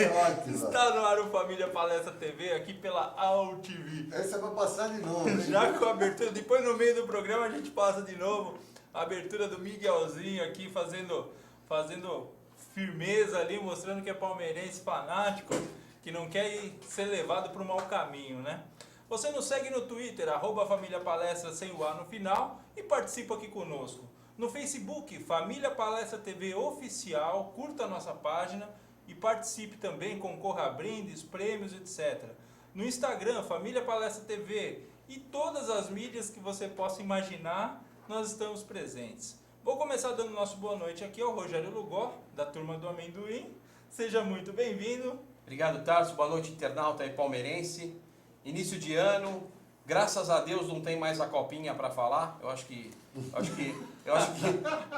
Ótimo. Está no ar o Família Palestra TV, aqui pela AltV. Essa é pra passar de novo, hein? Já com a abertura, depois no meio do programa a gente passa de novo. A abertura do Miguelzinho aqui fazendo firmeza ali, mostrando que é palmeirense fanático, que não quer ser levado para o mau caminho, né? Você nos segue no Twitter, @Família Palestra sem o A no final, e participa aqui conosco. No Facebook, Família Palestra TV Oficial, curta a nossa página e participe também, concorra a brindes, prêmios, etc. No Instagram, Família Palestra TV e todas as mídias que você possa imaginar, nós estamos presentes. Vou começar dando nosso boa noite aqui ao Rogério Lugó, da Turma do Amendoim. Seja muito bem-vindo. Obrigado, Tarso. Boa noite, internauta e palmeirense. Início de ano, graças a Deus não tem mais a copinha para falar. Eu acho que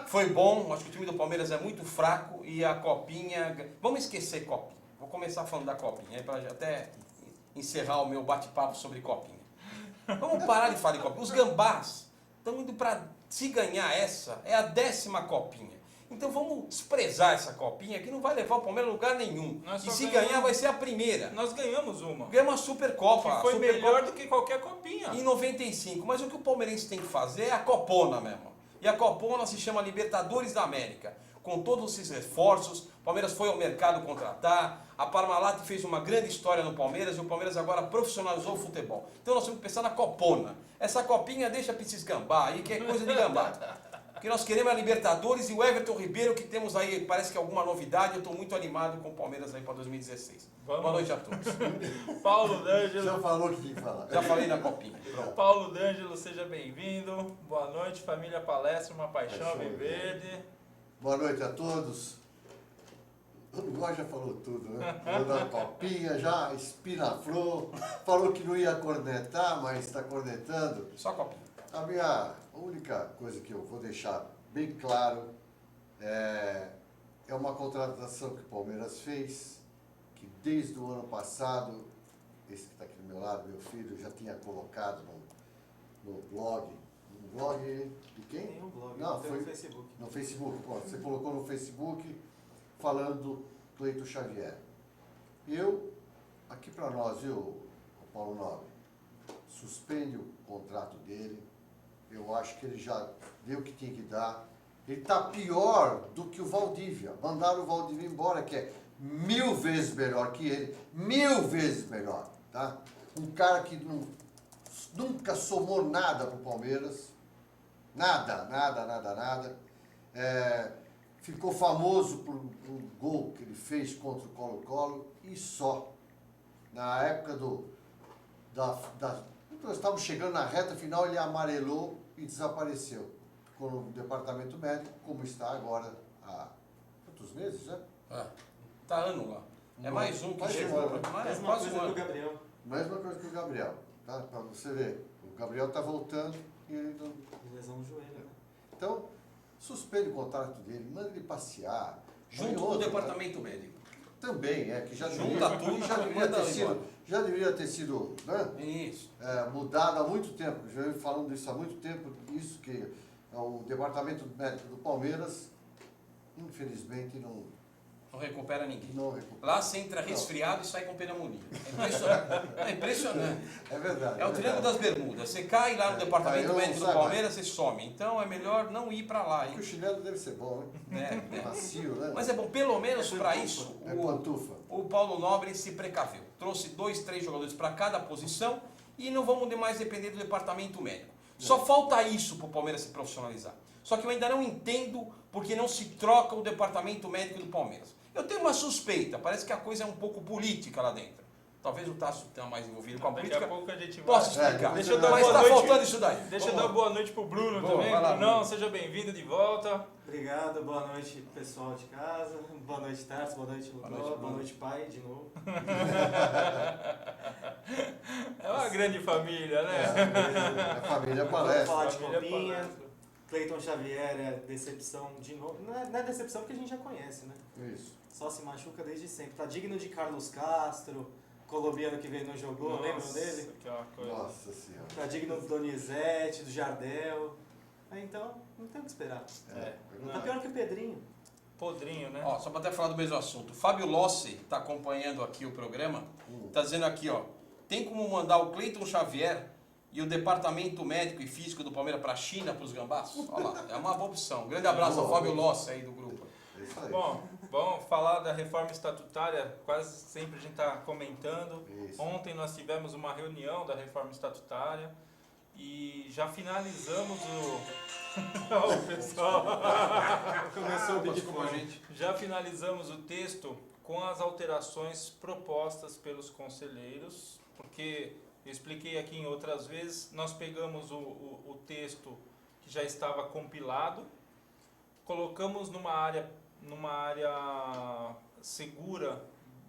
foi bom. Acho que o time do Palmeiras é muito fraco e a copinha... Vamos esquecer copinha. Vou começar falando da copinha, para até encerrar o meu bate-papo sobre copinha. Vamos parar de falar de copinha. Os gambás estão indo para... Se ganhar essa, é a 10ª copinha. Então vamos desprezar essa copinha que não vai levar o Palmeiras a lugar nenhum. E se ganhar vai ser a primeira. Nós ganhamos uma. Ganhamos uma Supercopa. Que foi Supercopa melhor do que qualquer copinha. em 95. Mas o que o palmeirense tem que fazer é a copona mesmo. E a copona se chama Libertadores da América. Com todos esses reforços, o Palmeiras foi ao mercado contratar, a Parmalat fez uma grande história no Palmeiras e o Palmeiras agora profissionalizou o futebol. Então nós temos que pensar na copona. Essa copinha deixa para esses gambá aí, que é coisa de gambá. O que nós queremos é a Libertadores e o Everton Ribeiro, que temos aí, parece que alguma novidade. Eu estou muito animado com o Palmeiras aí para 2016. Vamos. Boa noite a todos. Paulo D'Angelo. Já falou o que tinha que falar. Já falei da copinha. Pronto. Paulo D'Angelo, seja bem-vindo. Boa noite, Família Palestra, uma paixão Paixão verde. Boa noite a todos. O Lugó já falou tudo, né? Falou da copinha, já espinafrou, falou que não ia cornetar, mas está cornetando. Só copinha. A única coisa que eu vou deixar bem claro é uma contratação que o Palmeiras fez, que desde o ano passado, esse que está aqui do meu lado, meu filho, já tinha colocado no blog. No blog de quem? Tem um blog, Não, tem foi no Facebook. no Facebook. Pô, você colocou no Facebook falando do Cleiton Xavier. Eu, aqui para nós, viu, o Paulo Nobre, suspende o contrato dele. Eu acho que ele já deu o que tinha que dar. Ele está pior do que o Valdívia. Mandaram o Valdívia embora, que é 1000 vezes melhor que ele. 1000 vezes melhor, tá? Um cara que nunca somou nada para o Palmeiras. Nada. Ficou famoso por um gol que ele fez contra o Colo-Colo e só. Na época nós estávamos chegando na reta final, ele amarelou e desapareceu. Ficou no departamento médico, como está agora há quantos meses, né? Tá ano lá. É mais um que Mais chegou. um ano. Mais Mesma quase coisa um do ano. Gabriel. Mesma coisa que o Gabriel, tá? Para você ver. O Gabriel está voltando e ele não... Lesão no joelho, né? Então, suspende o contrato dele, manda ele passear. Junto põe com o outro, departamento médico. Também, que já Junta deveria, tudo, já deveria manda ter ele sido, embora. já deveria ter sido, né? Isso. Mudado há muito tempo, já venho falando isso há muito tempo, isso que o departamento médico do Palmeiras, infelizmente, Não recupera ninguém. não recupera. Lá você entra resfriado e sai com pneumonia. É impressionante. É impressionante. É verdade. É o Triângulo das Bermudas. Você cai lá no departamento Caiu, médico do sai Palmeiras, você some. Então é melhor não ir para lá, Porque o hein? chinelo deve ser bom, né? É. Macio, né? Mas é bom, pelo menos É para pantufa. isso, É pantufa. o Paulo Nobre se precaveu. Trouxe 2, 3 jogadores para cada posição e não vamos mais depender do departamento médico. Só falta isso para o Palmeiras se profissionalizar. Só que eu ainda não entendo porque não se troca o departamento médico do Palmeiras. Eu tenho uma suspeita, parece que a coisa é um pouco política lá dentro. Talvez o Tasso tenha mais envolvido com a Daqui política. a pouco a gente vai. Posso explicar? Deixa eu dar Mas boa está noite. faltando isso daí. Deixa eu Vamos dar lá. boa noite pro Bruno Boa, também. vai lá, Brunão, Bruno. seja bem-vindo de volta. Obrigado, boa noite pessoal de casa, boa noite Tarso, boa noite Lugó, noite, boa Bruno. noite pai de novo. É uma grande família, né? A família Vamos palestra. falar de Família copinha, palestra. Cleiton Xavier é decepção de novo, não é decepção porque a gente já conhece, né? Isso. Só se machuca desde sempre, tá digno de Carlos Castro, colombiano que veio e não jogou, lembram Nossa, dele? que é uma coisa. Nossa Senhora. Tá digno do Donizete, do Jardel, então não tem o que esperar. É. Tá pior que o Pedrinho. podrinho, né? Ó, só para até falar do mesmo assunto. O Fábio Lossi está acompanhando aqui o programa. Está dizendo aqui, ó. Tem como mandar o Cleiton Xavier e o departamento médico e físico do Palmeiras para a China, para os gambás? Olha lá, é uma boa opção. Um grande abraço ao Fábio Lossi aí do grupo. É isso aí. Bom, vamos falar da reforma estatutária, quase sempre a gente está comentando. Isso. Ontem nós tivemos uma reunião da reforma estatutária e já finalizamos o pessoal. Começou o Big Desculpa, Fone. gente. Já finalizamos o texto com as alterações propostas pelos conselheiros, porque eu expliquei aqui em outras vezes, nós pegamos o texto que já estava compilado, colocamos numa área segura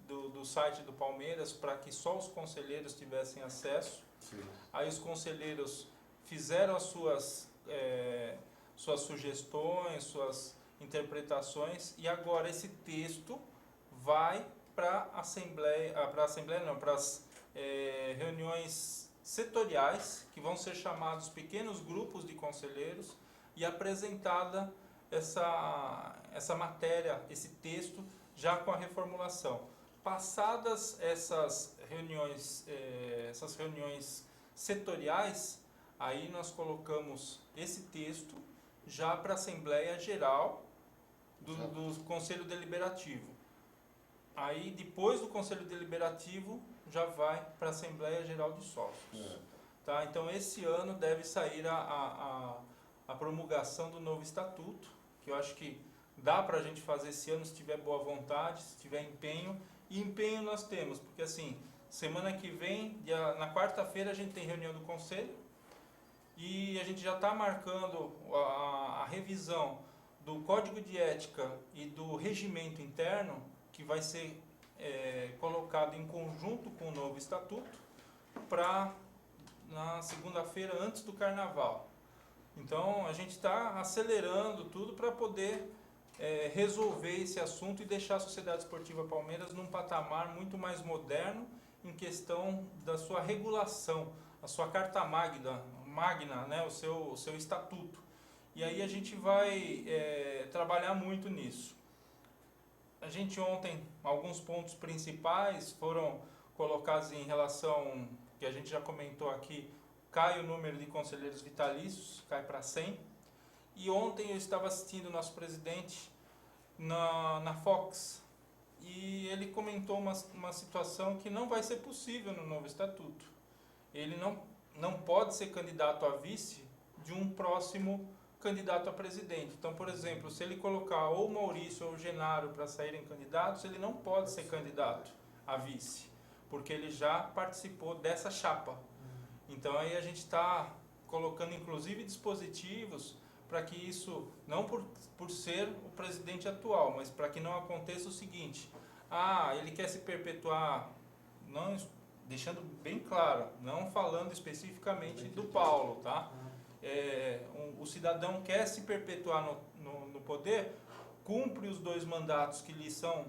do site do Palmeiras para que só os conselheiros tivessem acesso. Sim. Aí os conselheiros fizeram as suas sugestões, suas interpretações, e agora esse texto vai para a Assembleia, para as reuniões setoriais, que vão ser chamados pequenos grupos de conselheiros, e apresentada essa matéria, esse texto, já com a reformulação. Passadas essas reuniões setoriais, aí nós colocamos esse texto já para a Assembleia Geral do Conselho Deliberativo. Aí, depois do Conselho Deliberativo, já vai para a Assembleia Geral de Sócios. Tá? Então, esse ano deve sair a promulgação do novo estatuto, que eu acho que dá para a gente fazer esse ano se tiver boa vontade, se tiver empenho. E empenho nós temos, porque assim, semana que vem, na quarta-feira, a gente tem reunião do Conselho e a gente já está marcando a revisão do Código de Ética e do Regimento Interno, que vai ser colocado em conjunto com o novo estatuto, para na segunda-feira antes do Carnaval. Então a gente está acelerando tudo para poder resolver esse assunto e deixar a Sociedade Esportiva Palmeiras num patamar muito mais moderno em questão da sua regulação, a sua carta magna, né, o seu estatuto. E aí a gente vai trabalhar muito nisso. A gente ontem, alguns pontos principais foram colocados em relação, que a gente já comentou aqui, cai o número de conselheiros vitalícios, cai para 100. E ontem eu estava assistindo o nosso presidente na Fox e ele comentou uma situação que não vai ser possível no novo estatuto. Ele não pode ser candidato a vice de um próximo candidato a presidente. Então, por exemplo, se ele colocar ou o Maurício ou o Genaro para saírem candidatos, ele não pode ser candidato a vice, porque ele já participou dessa chapa. Então aí a gente está colocando inclusive dispositivos para que isso, não por ser o presidente atual, mas para que não aconteça o seguinte: ele quer se perpetuar, não, deixando bem claro, não falando especificamente do Paulo, tá? O cidadão quer se perpetuar no poder, cumpre os 2 mandatos que lhe são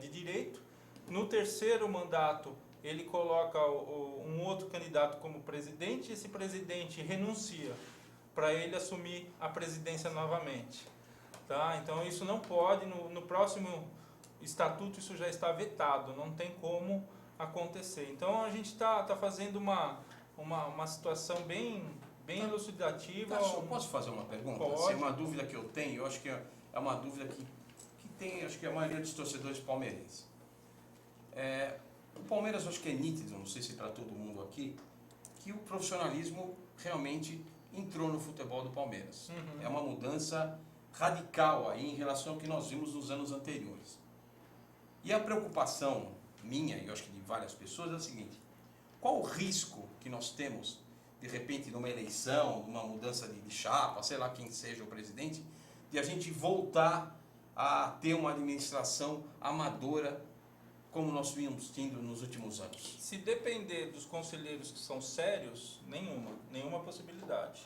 de direito. No terceiro mandato, ele coloca um outro candidato como presidente, e esse presidente renuncia para ele assumir a presidência novamente. Tá? Então isso não pode, no próximo estatuto isso já está vetado, não tem como acontecer. Então a gente está fazendo uma situação bem elucidativa. Posso fazer uma pergunta? Pode. Assim, uma dúvida que eu tenho, eu acho que é uma dúvida que tem, acho que a maioria dos torcedores palmeirenses. O Palmeiras, eu acho que é nítido, não sei se para todo mundo aqui, que o profissionalismo realmente entrou no futebol do Palmeiras. Uhum. É uma mudança radical aí em relação ao que nós vimos nos anos anteriores. E a preocupação minha, e eu acho que de várias pessoas, é a seguinte: qual o risco que nós temos, de repente, numa eleição, numa mudança de chapa, sei lá quem seja o presidente, de a gente voltar a ter uma administração amadora como nós vimos tendo nos últimos anos? Se depender dos conselheiros que são sérios, nenhuma possibilidade.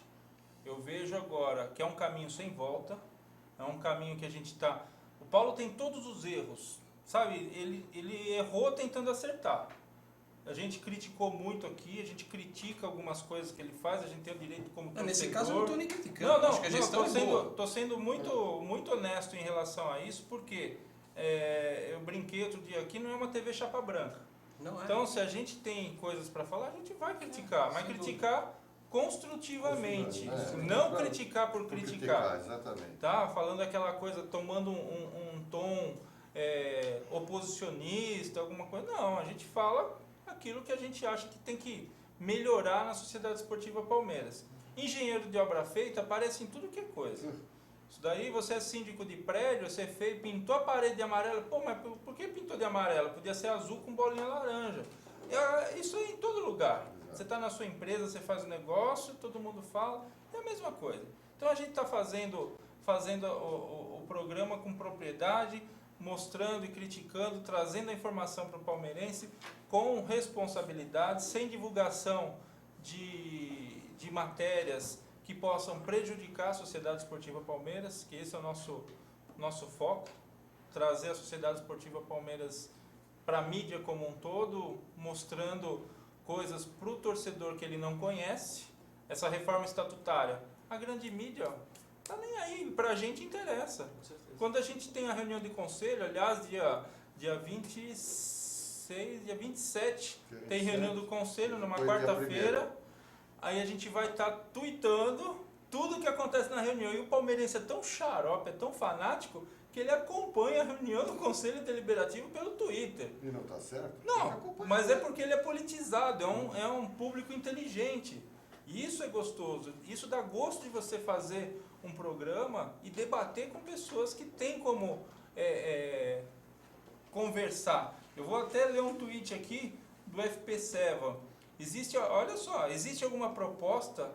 Eu vejo agora que é um caminho sem volta, é um caminho que a gente está... O Paulo tem todos os erros, sabe? Ele errou tentando acertar. A gente criticou muito aqui, a gente critica algumas coisas que ele faz, a gente tem o direito como torcedor. Nesse caso eu não estou nem criticando, Não, acho que a gestão é boa. tô sendo muito honesto em relação a isso, porque eu brinquei outro dia aqui, não é uma TV chapa branca. Não é. Então, se a gente tem coisas para falar, a gente vai criticar, mas sem criticar construtivamente, Construtivamente, não pra- criticar por criticar. Exatamente. Tá? Falando aquela coisa, tomando um tom oposicionista, alguma coisa. Não, a gente fala aquilo que a gente acha que tem que melhorar na Sociedade Esportiva Palmeiras. Engenheiro de obra feita aparece em tudo que é coisa. Isso daí, você é síndico de prédio, você fez, pintou a parede de amarelo. Pô, mas por que pintou de amarelo? Podia ser azul com bolinha laranja. Isso é em todo lugar. Você está na sua empresa, você faz um negócio, todo mundo fala, é a mesma coisa. Então a gente está fazendo o programa com propriedade, mostrando e criticando, trazendo a informação para o palmeirense com responsabilidade, sem divulgação de matérias que possam prejudicar a Sociedade Esportiva Palmeiras, que esse é o nosso foco, trazer a Sociedade Esportiva Palmeiras para a mídia como um todo, mostrando coisas para o torcedor que ele não conhece. Essa reforma estatutária, a grande mídia tá nem aí, para a gente interessa. Com certeza. Quando a gente tem a reunião de conselho, aliás, dia 26, dia 27, tem reunião do conselho numa Depois dia quarta-feira, aí a gente vai estar tweetando tudo o que acontece na reunião. E o palmeirense é tão xarope, é tão fanático, que ele acompanha a reunião do Conselho Deliberativo pelo Twitter. E não está certo? Tem que Não, acompanhar. mas é porque ele é politizado, é um público inteligente. E isso é gostoso. Isso dá gosto de você fazer um programa e debater com pessoas que têm como conversar. Eu vou até ler um tweet aqui do FP7. Olha só, existe alguma proposta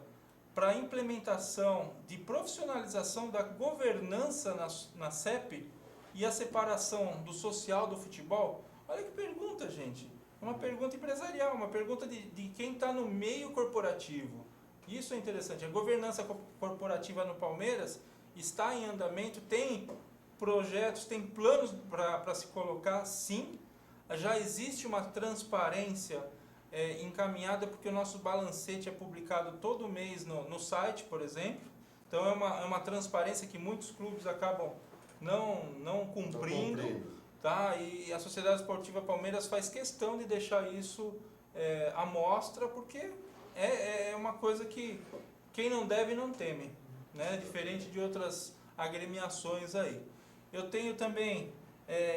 para a implementação de profissionalização da governança na CEP e a separação do social do futebol? Olha que pergunta, gente. Uma pergunta empresarial, uma pergunta de quem está no meio corporativo. Isso é interessante. A governança corporativa no Palmeiras está em andamento, tem projetos, tem planos para se colocar, sim. Já existe uma transparência encaminhada, porque o nosso balancete é publicado todo mês no site, por exemplo. Então é uma transparência que muitos clubes acabam não cumprindo. Tá? E a Sociedade Esportiva Palmeiras faz questão de deixar isso à mostra, porque é uma coisa que quem não deve não teme, né? Diferente de outras agremiações aí. Eu tenho também,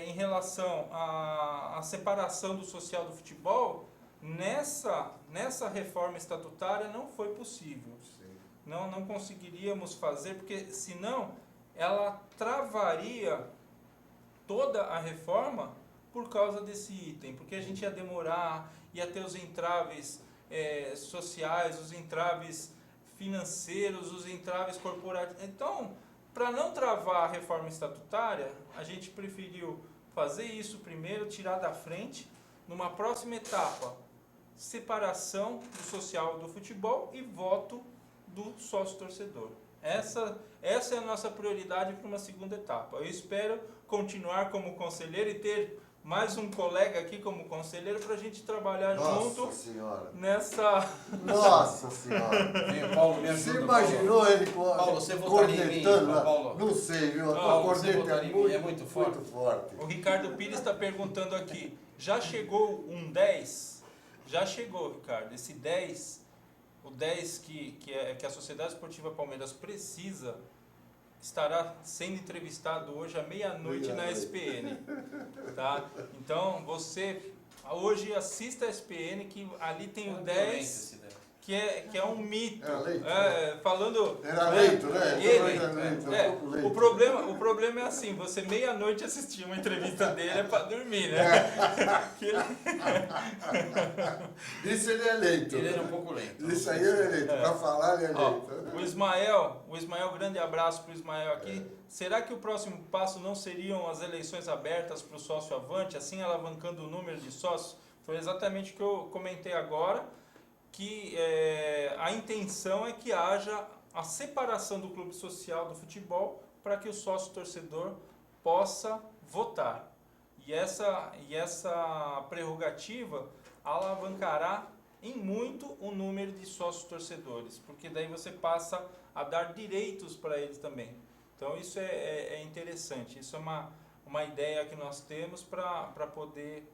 em relação à separação do social do futebol, nessa reforma estatutária não foi possível. Não conseguiríamos fazer, porque senão ela travaria toda a reforma por causa desse item, porque a gente ia demorar, ia ter os entraves sociais, os entraves financeiros, os entraves corporativos. Então, para não travar a reforma estatutária, a gente preferiu fazer isso primeiro, tirar da frente, numa próxima etapa, separação do social do futebol e voto do sócio-torcedor. Essa é a nossa prioridade para uma segunda etapa. Eu espero continuar como conselheiro e ter mais um colega aqui como conselheiro para a gente trabalhar junto Senhora. nessa... Nossa Senhora! Vem, Paulo, me ajuda. Você imaginou ele Paulo, você votaria em mim, cornetando lá? Paulo? Não sei, viu? A Paulo, tua você corneta votaria em mim? É muito forte. Muito forte. O Ricardo Pires está perguntando aqui, já chegou um 10? Já chegou, Ricardo. Esse 10, o 10 que a Sociedade Esportiva Palmeiras precisa, estará sendo entrevistado hoje à meia-noite na SPN. Tá? Então, você hoje assista a SPN, que ali tem o 10, que é um mito. Era Leito, falando... Era Leito, né? Ele, o problema é assim, você meia-noite assistir uma entrevista dele é para dormir, né? Isso ele é Leito. Ele era um pouco lento. Isso aí ele é Leito. Para falar ele é Ó, Leito. o Ismael, grande abraço para o Ismael aqui. Será que o próximo passo não seriam as eleições abertas para o sócio avante, assim alavancando o número de sócios? Foi exatamente o que eu comentei agora, que a intenção é que haja a separação do clube social do futebol para que o sócio-torcedor possa votar. E essa prerrogativa alavancará em muito o número de sócios torcedores, porque daí você passa a dar direitos para eles também. Então isso é interessante, isso é uma ideia que nós temos para poder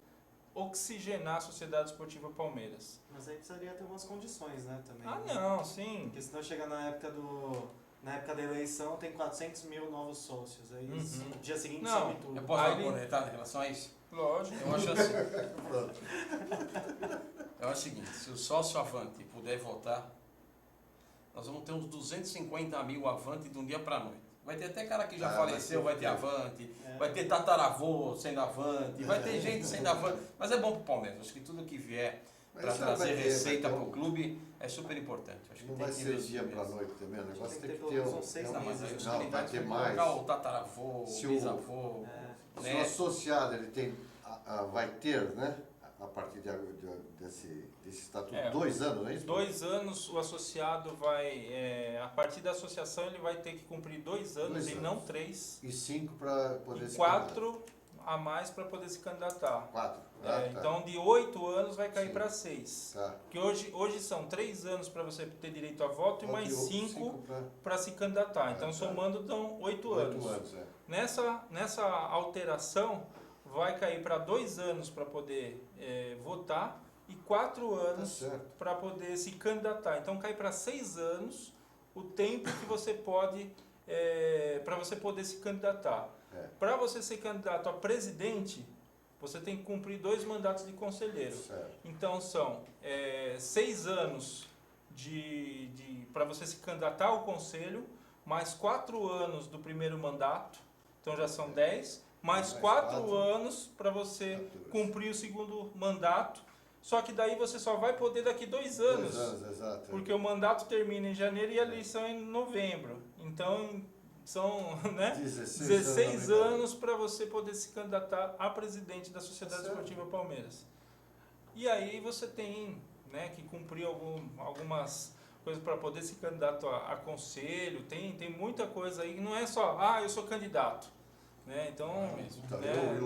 oxigenar a Sociedade Esportiva Palmeiras. Mas aí precisaria ter umas condições, né, também. Ah, né? não, sim. Porque senão chega na época da eleição, tem 400 mil novos sócios. Aí no dia seguinte Não, sobe tudo. Eu posso dar uma Aí- cornetada em relação a isso? Lógico. Eu acho assim. Eu acho o seguinte, se o sócio Avante puder votar, nós vamos ter uns 250 mil Avante de um dia para noite. Vai ter até cara que já faleceu, vai ter Avante, vai ter tataravô sendo Avante, vai ter gente sendo Avante. Mas é bom pro Palmeiras, acho que tudo que vier para Mas isso não trazer vai ter, receita vai para ter o clube é super importante. Acho que Não tem vai que ser investir dia para mesmo. noite também, o negócio tem que pelo ter menos uns 6 Não, mas aí meses. os Não, vai candidatos ter vão mais. colocar o tataravô, o Se o- bisavô, Se o né? associado ele tem, vai ter, né, a partir desse estatuto, 2 anos, não é isso? 2 anos o associado vai, a partir da associação ele vai ter que cumprir 2 anos 2 e anos. não 3, E 5 para poder e se 4 a mais para poder se candidatar. 4. Então de 8 anos vai cair Sim. para 6. Tá. Que hoje são 3 anos para você ter direito a voto e mais 5 para se candidatar. Então tá. somando dão 8 8 anos. anos, é. Nessa alteração vai cair para 2 anos para poder votar e 4 Tá anos certo. para poder se candidatar. Então cai para 6 anos o tempo que você pode para você poder se candidatar. É. Para você ser candidato a presidente, você tem que cumprir 2 mandatos de conselheiro. Certo. Então são 6 anos para você se candidatar ao conselho, mais 4 anos do primeiro mandato, então já são 10, mais Mais 4 quatro. anos para você 14. cumprir o segundo mandato, só que daí você só vai poder daqui 2 2 anos, anos, exato. porque o mandato termina em janeiro e a eleição é em novembro. Então são 16 anos para você poder se candidatar a presidente da Sociedade Certo. Esportiva Palmeiras. E aí você tem que cumprir algumas coisas para poder se candidatar a conselho, tem muita coisa aí, não é só, eu sou candidato. Então, Então,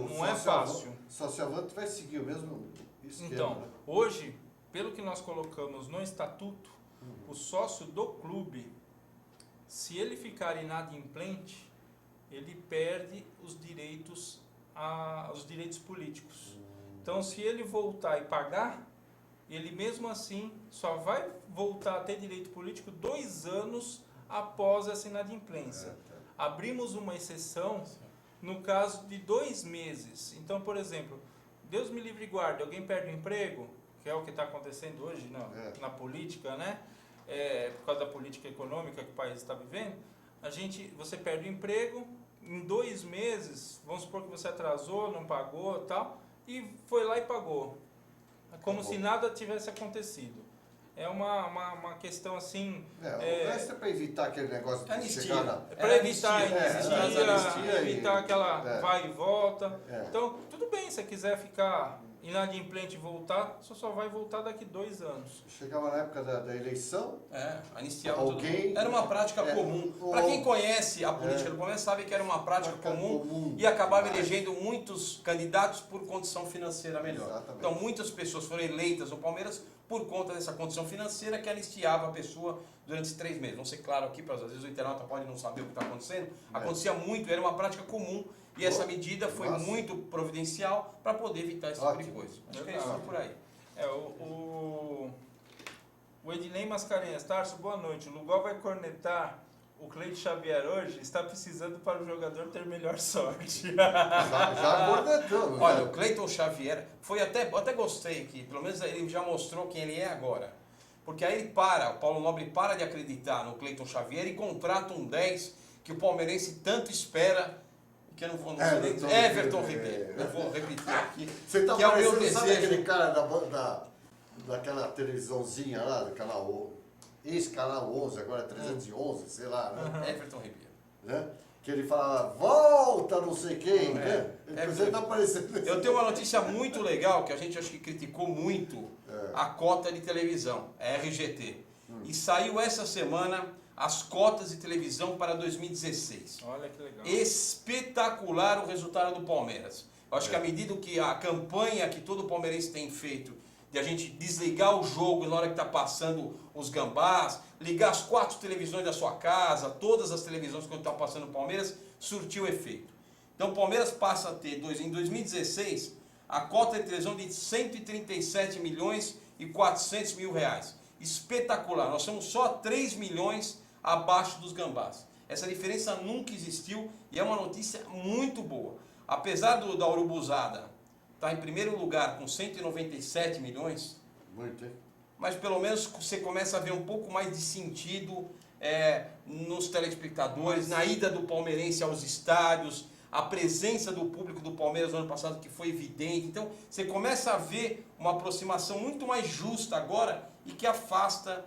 não é fácil. Sociavante vai seguir o mesmo esquema, Então, né? hoje, pelo que nós colocamos no estatuto, o sócio do clube, se ele ficar inadimplente, ele perde os direitos políticos. Então, se ele voltar e pagar, ele mesmo assim só vai voltar a ter direito político 2 anos após essa inadimplência. Abrimos uma exceção no caso de 2 meses. Então, por exemplo, Deus me livre e guarde, alguém perde o emprego, que é o que está acontecendo hoje na política, né? Por causa da política econômica que o país está vivendo, você perde o emprego, em 2 meses, vamos supor que você atrasou, não pagou tal, e foi lá e pagou. Como se nada tivesse acontecido. É uma questão assim... O resto é para evitar aquele negócio de Anistia. chegar na... Para evitar anistia evitar aquela vai e volta. É. Então, tudo bem, se você quiser ficar inadimplente e voltar, você só vai voltar daqui 2 anos. Chegava na época da eleição, Anistiava Alguém- tudo. Era uma prática comum. Para quem conhece a política do Palmeiras, sabe que era uma prática comum e acabava elegendo muitos candidatos por condição financeira melhor. Exatamente. Então, muitas pessoas foram eleitas no Palmeiras por conta dessa condição financeira que anistiava a pessoa durante 3 meses. Vamos ser claro aqui, para às vezes o internauta pode não saber o que está acontecendo. Acontecia muito, era uma prática comum e essa medida foi muito providencial para poder evitar esse tipo de coisa. Acho que é isso por aí. O Ednei Mascarenhas, Tarso, boa noite. O Lugol vai cornetar o Cleito Xavier hoje, está precisando para o jogador ter melhor sorte. já cornetamos. Olha, o Cleiton Xavier, até gostei que, pelo menos ele já mostrou quem ele é agora. Porque aí o Paulo Nobre para de acreditar no Cleiton Xavier e contrata um 10 que o palmeirense tanto espera, que eu não vou Everton Ribeiro. Eu vou repetir aqui. Você tá que é o meu parecendo, sabe desejo. aquele cara daquela televisãozinha lá, do canal ex-canal 11, agora 311, sei lá, né? Everton Ribeiro. Né? Que ele falava, volta não sei quem, né? Você Everton. tá parecendo... Eu tenho uma notícia muito legal, que a gente acho que criticou muito a cota de televisão, a RGT. E saiu essa semana as cotas de televisão para 2016. Olha que legal. Espetacular o resultado do Palmeiras. Eu acho que à medida que a campanha que todo palmeirense tem feito de a gente desligar o jogo na hora que está passando os gambás, ligar as 4 televisões da sua casa, todas as televisões quando está passando o Palmeiras, surtiu efeito. Então o Palmeiras passa a ter, em 2016, a cota de televisão de 137 milhões e 400 mil reais. Espetacular, nós somos só 3 milhões abaixo dos gambás. Essa diferença nunca existiu e é uma notícia muito boa. Apesar da Urubuzada estar em primeiro lugar com 197 milhões, Muito, hein? mas pelo menos você começa a ver um pouco mais de sentido nos telespectadores, na ida do palmeirense aos estádios, a presença do público do Palmeiras no ano passado que foi evidente. Então você começa a ver uma aproximação muito mais justa agora e que afasta.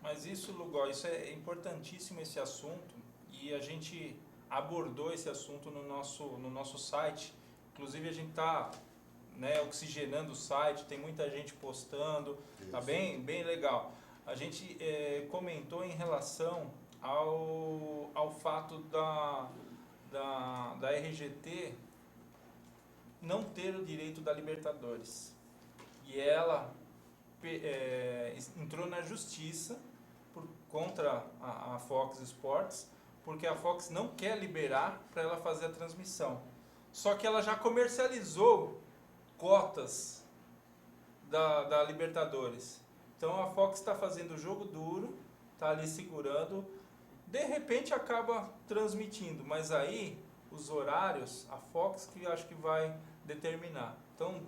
Mas isso, Lugol, isso é importantíssimo esse assunto e a gente abordou esse assunto no nosso site. Inclusive a gente está oxigenando o site, tem muita gente postando, tá bem legal. A gente comentou em relação ao fato da RGT não ter o direito da Libertadores. E ela entrou na justiça contra a Fox Sports, porque a Fox não quer liberar para ela fazer a transmissão. Só que ela já comercializou cotas da Libertadores. Então a Fox está fazendo o jogo duro, está ali segurando, de repente acaba transmitindo, mas aí os horários, a Fox que eu acho que vai determinar. Então,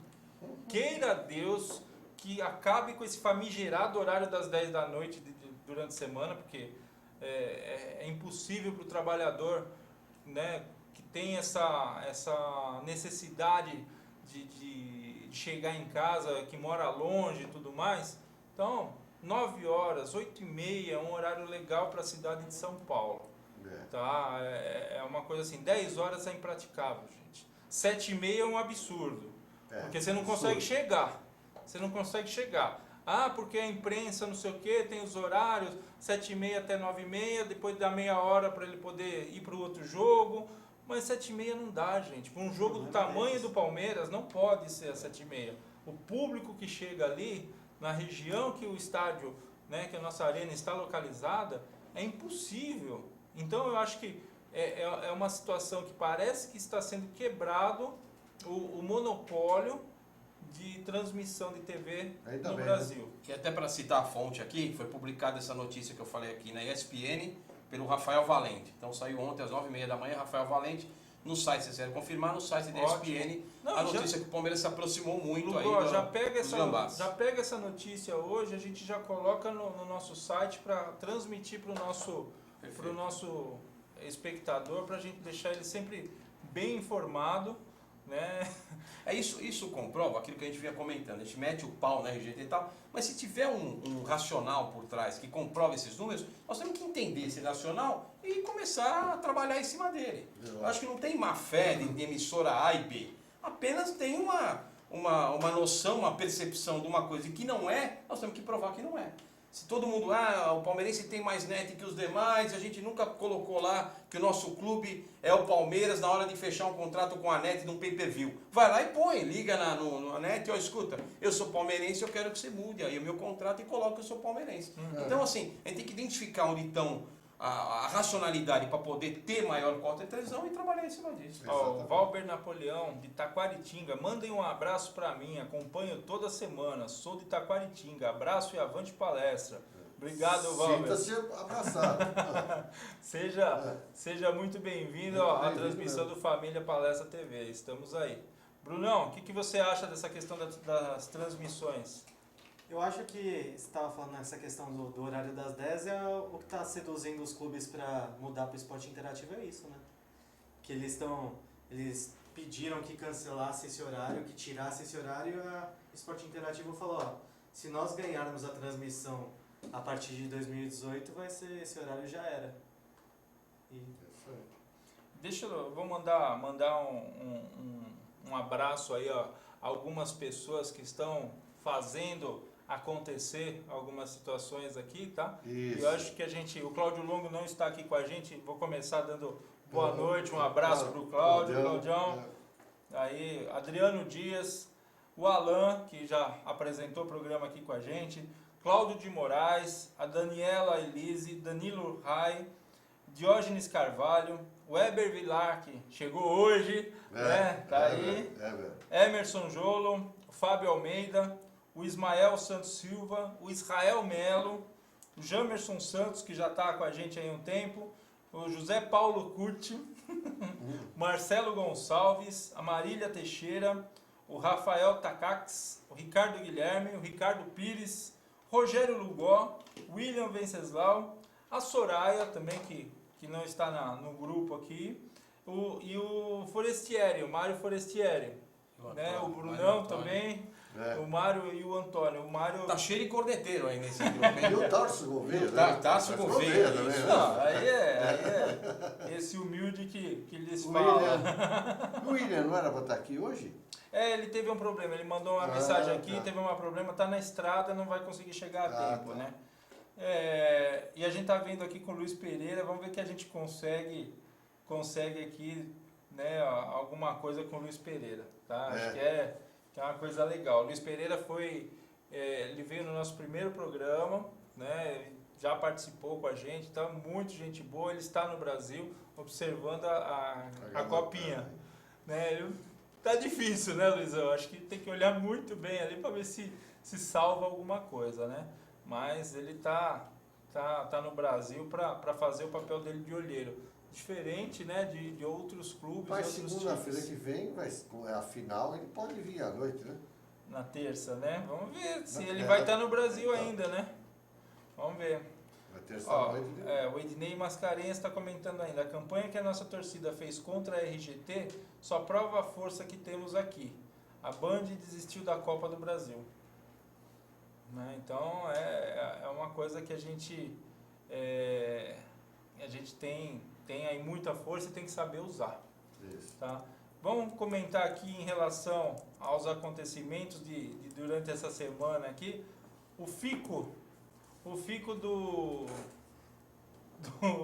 queira Deus que acabe com esse famigerado horário das 10 da noite durante a semana, porque é impossível para o trabalhador, né, que tem essa necessidade de chegar em casa, que mora longe e tudo mais. Então, 9 horas, 8h30 é um horário legal para a cidade de São Paulo. Tá? É uma coisa assim, 10 horas é impraticável, gente. 7h30 é um absurdo, porque você não consegue chegar. Você não consegue chegar. Ah, porque a imprensa não sei o que, tem os horários, 7h30 até 9h30, depois dá meia hora para ele poder ir para o outro jogo. Mas 7h30 não dá, gente. Para um jogo do tamanho do Palmeiras, não pode ser às 7h30. O público que chega ali, na região que o estádio, né, que a nossa arena está localizada, é impossível. Então eu acho que é uma situação que parece que está sendo quebrado o monopólio de transmissão de TV no Brasil. Né? Que até para citar a fonte aqui, foi publicada essa notícia que eu falei aqui na ESPN pelo Rafael Valente. Então saiu ontem às 9h30 da manhã, Rafael Valente, no site, se vocês confirmar, no site da ESPN, a notícia que o Palmeiras se aproximou muito aí já pega gambás. essa notícia hoje, a gente já coloca no nosso site para transmitir para o nosso espectador, para a gente deixar ele sempre bem informado, né? Isso comprova aquilo que a gente vinha comentando. A gente mete o pau na RGT e tal, mas se tiver um racional por trás que comprova esses números, nós temos que entender esse racional e começar a trabalhar em cima dele. Eu acho que não tem má fé de emissora A e B, apenas tem uma noção, uma percepção de uma coisa que não é, nós temos que provar que não é. Se todo mundo, o palmeirense tem mais net que os demais, a gente nunca colocou lá que o nosso clube é o Palmeiras na hora de fechar um contrato com a net de um pay-per-view. Vai lá e põe, liga na net, escuta, eu sou palmeirense, eu quero que você mude aí o meu contrato e coloque que eu sou palmeirense. Então assim, a gente tem que identificar onde estão a racionalidade para poder ter maior cota de televisão e trabalhar em cima disso. O Valber Napoleão, de Taquaritinga, mandem um abraço para mim, acompanho toda semana, sou de Taquaritinga, abraço e avante palestra. Obrigado, Valber. Sinta-se abraçado. Seja muito bem-vindo à transmissão do Família Palestra TV, estamos aí. Brunão, o que você acha dessa questão das transmissões? Eu acho que você estava falando nessa questão do horário das 10, o que está seduzindo os clubes para mudar para o esporte interativo é isso, né? Que eles pediram que cancelasse esse horário, que tirasse esse horário, e a Esporte Interativo falou, se nós ganharmos a transmissão a partir de 2018, esse horário já era. Vou mandar um abraço aí a algumas pessoas que estão fazendo acontecer algumas situações aqui, tá? Isso. Eu acho que o Cláudio Longo não está aqui com a gente, vou começar dando boa noite, um abraço para o Claudião. Aí, Adriano Dias, o Alan, que já apresentou o programa aqui com a gente, Cláudio de Moraes, a Daniela Elise, Danilo Rai, Diógenes Carvalho, Weber Vilar, que chegou hoje, né? Tá aí. Emerson Jolo, o Fábio Almeida, o Ismael Santos Silva, o Israel Melo, o Jamerson Santos, que já está com a gente aí há um tempo, o José Paulo Curti, Marcelo Gonçalves, a Marília Teixeira, o Rafael Takax, o Ricardo Guilherme, o Ricardo Pires, Rogério Lugó, William Venceslau, a Soraya também, que não está no grupo aqui, e o Forestieri, o Mário Forestieri, né? O Brunão também, o Mário e o Antônio. O Mário... Tá cheio de corneteiro aí nesse grupo. E o Tarso Gouveia, né? Tarso Gouveia também, isso. né? Não, aí é esse humilde que lhes fala. O William não era para estar aqui hoje? Ele teve um problema, ele mandou uma mensagem aqui, teve um problema, tá na estrada, não vai conseguir chegar a tempo, né? E a gente tá vendo aqui com o Luiz Pereira, vamos ver que a gente consegue aqui, né, alguma coisa com o Luiz Pereira, tá? Acho que é uma coisa legal. O Luiz Pereira ele veio no nosso primeiro programa, né? Já participou com a gente, tá muito gente boa, ele está no Brasil observando a copinha, né? Tá difícil, né, Luizão? Acho que tem que olhar muito bem ali para ver se salva alguma coisa, né? Mas ele tá no Brasil para fazer o papel dele de olheiro. Diferente, né, de outros clubes. Mas outros segunda-feira times. que vem, a final, ele pode vir à noite, né? Na terça, né? Vamos ver se ele vai estar no Brasil ainda, né? Vamos ver. Na terça-noite. O Ednei Mascarenhas está comentando ainda. A campanha que a nossa torcida fez contra a RGT só prova a força que temos aqui. A Band desistiu da Copa do Brasil. Né? Então é uma coisa que a gente tem aí muita força e tem que saber usar. Isso. Tá? Vamos comentar aqui em relação aos acontecimentos de durante essa semana aqui. O fico do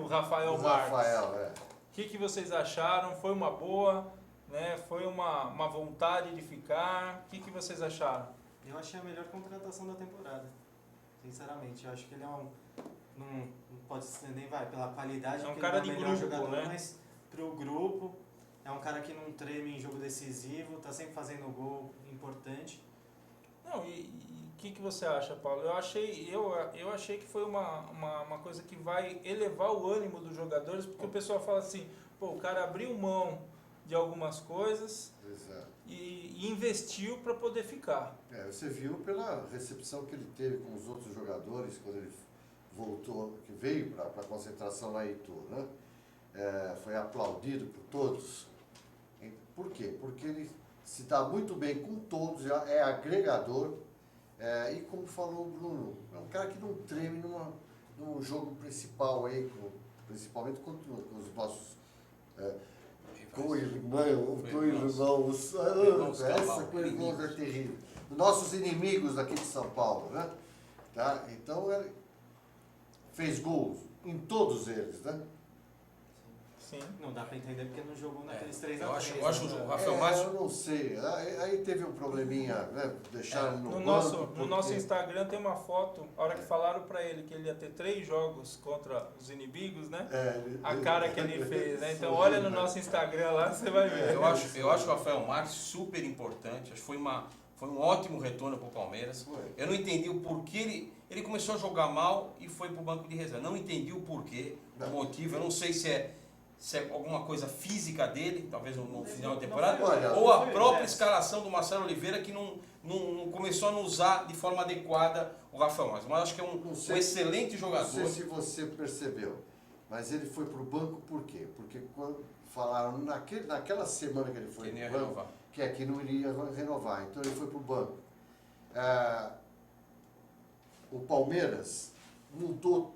Rafael Marques. Rafael, O que vocês acharam? Foi uma boa, né? Foi uma vontade de ficar? O que vocês acharam? Eu achei a melhor contratação da temporada. Sinceramente, eu acho que ele não pode ser nem pela qualidade, É um porque cara ele é de o melhor grupo, jogador, né? mas pro grupo, é um cara que não treme em jogo decisivo, tá sempre fazendo gol importante. Não, e o que você acha, Paulo? Eu achei que foi uma coisa que vai elevar o ânimo dos jogadores, porque o pessoal fala assim, pô, o cara abriu mão de algumas coisas e investiu para poder ficar. Você viu pela recepção que ele teve com os outros jogadores quando ele voltou, que veio para a concentração lá em Itu, né? Foi aplaudido por todos. Por quê? Porque ele se dá muito bem com todos, é agregador, e como falou o Bruno, é um cara que não treme num jogo principal aí, principalmente com os nossos co-irmãos, essa co-irmãos é terrível, nossos inimigos aqui de São Paulo, né? Tá? Então ele fez gols em todos eles, né? Sim. Não dá pra entender porque não jogou naqueles 3 a 3. Eu acho o Rafael Marques... Eu não sei. Aí teve um probleminha, né? Deixaram no nosso Instagram tem uma foto, a hora que falaram pra ele que ele ia ter 3 jogos contra os inimigos, né? A cara que ele fez, né? Então olha no nosso Instagram lá, você vai ver. Eu acho o Rafael Marques super importante. Acho que foi um ótimo retorno para o Palmeiras. Eu não entendi o porquê ele começou a jogar mal e foi para o banco de reserva. Não entendi o porquê, o motivo. Eu não sei se é alguma coisa física dele, talvez no final da temporada, ou a própria escalação do Marcelo Oliveira que não começou a não usar de forma adequada o Rafael Marques. Mas acho que é um excelente jogador. Não sei se você percebeu, mas ele foi para o banco por quê? Porque quando falaram naquela semana que ele foi para o banco, que não iria renovar, então ele foi para o banco. O Palmeiras mudou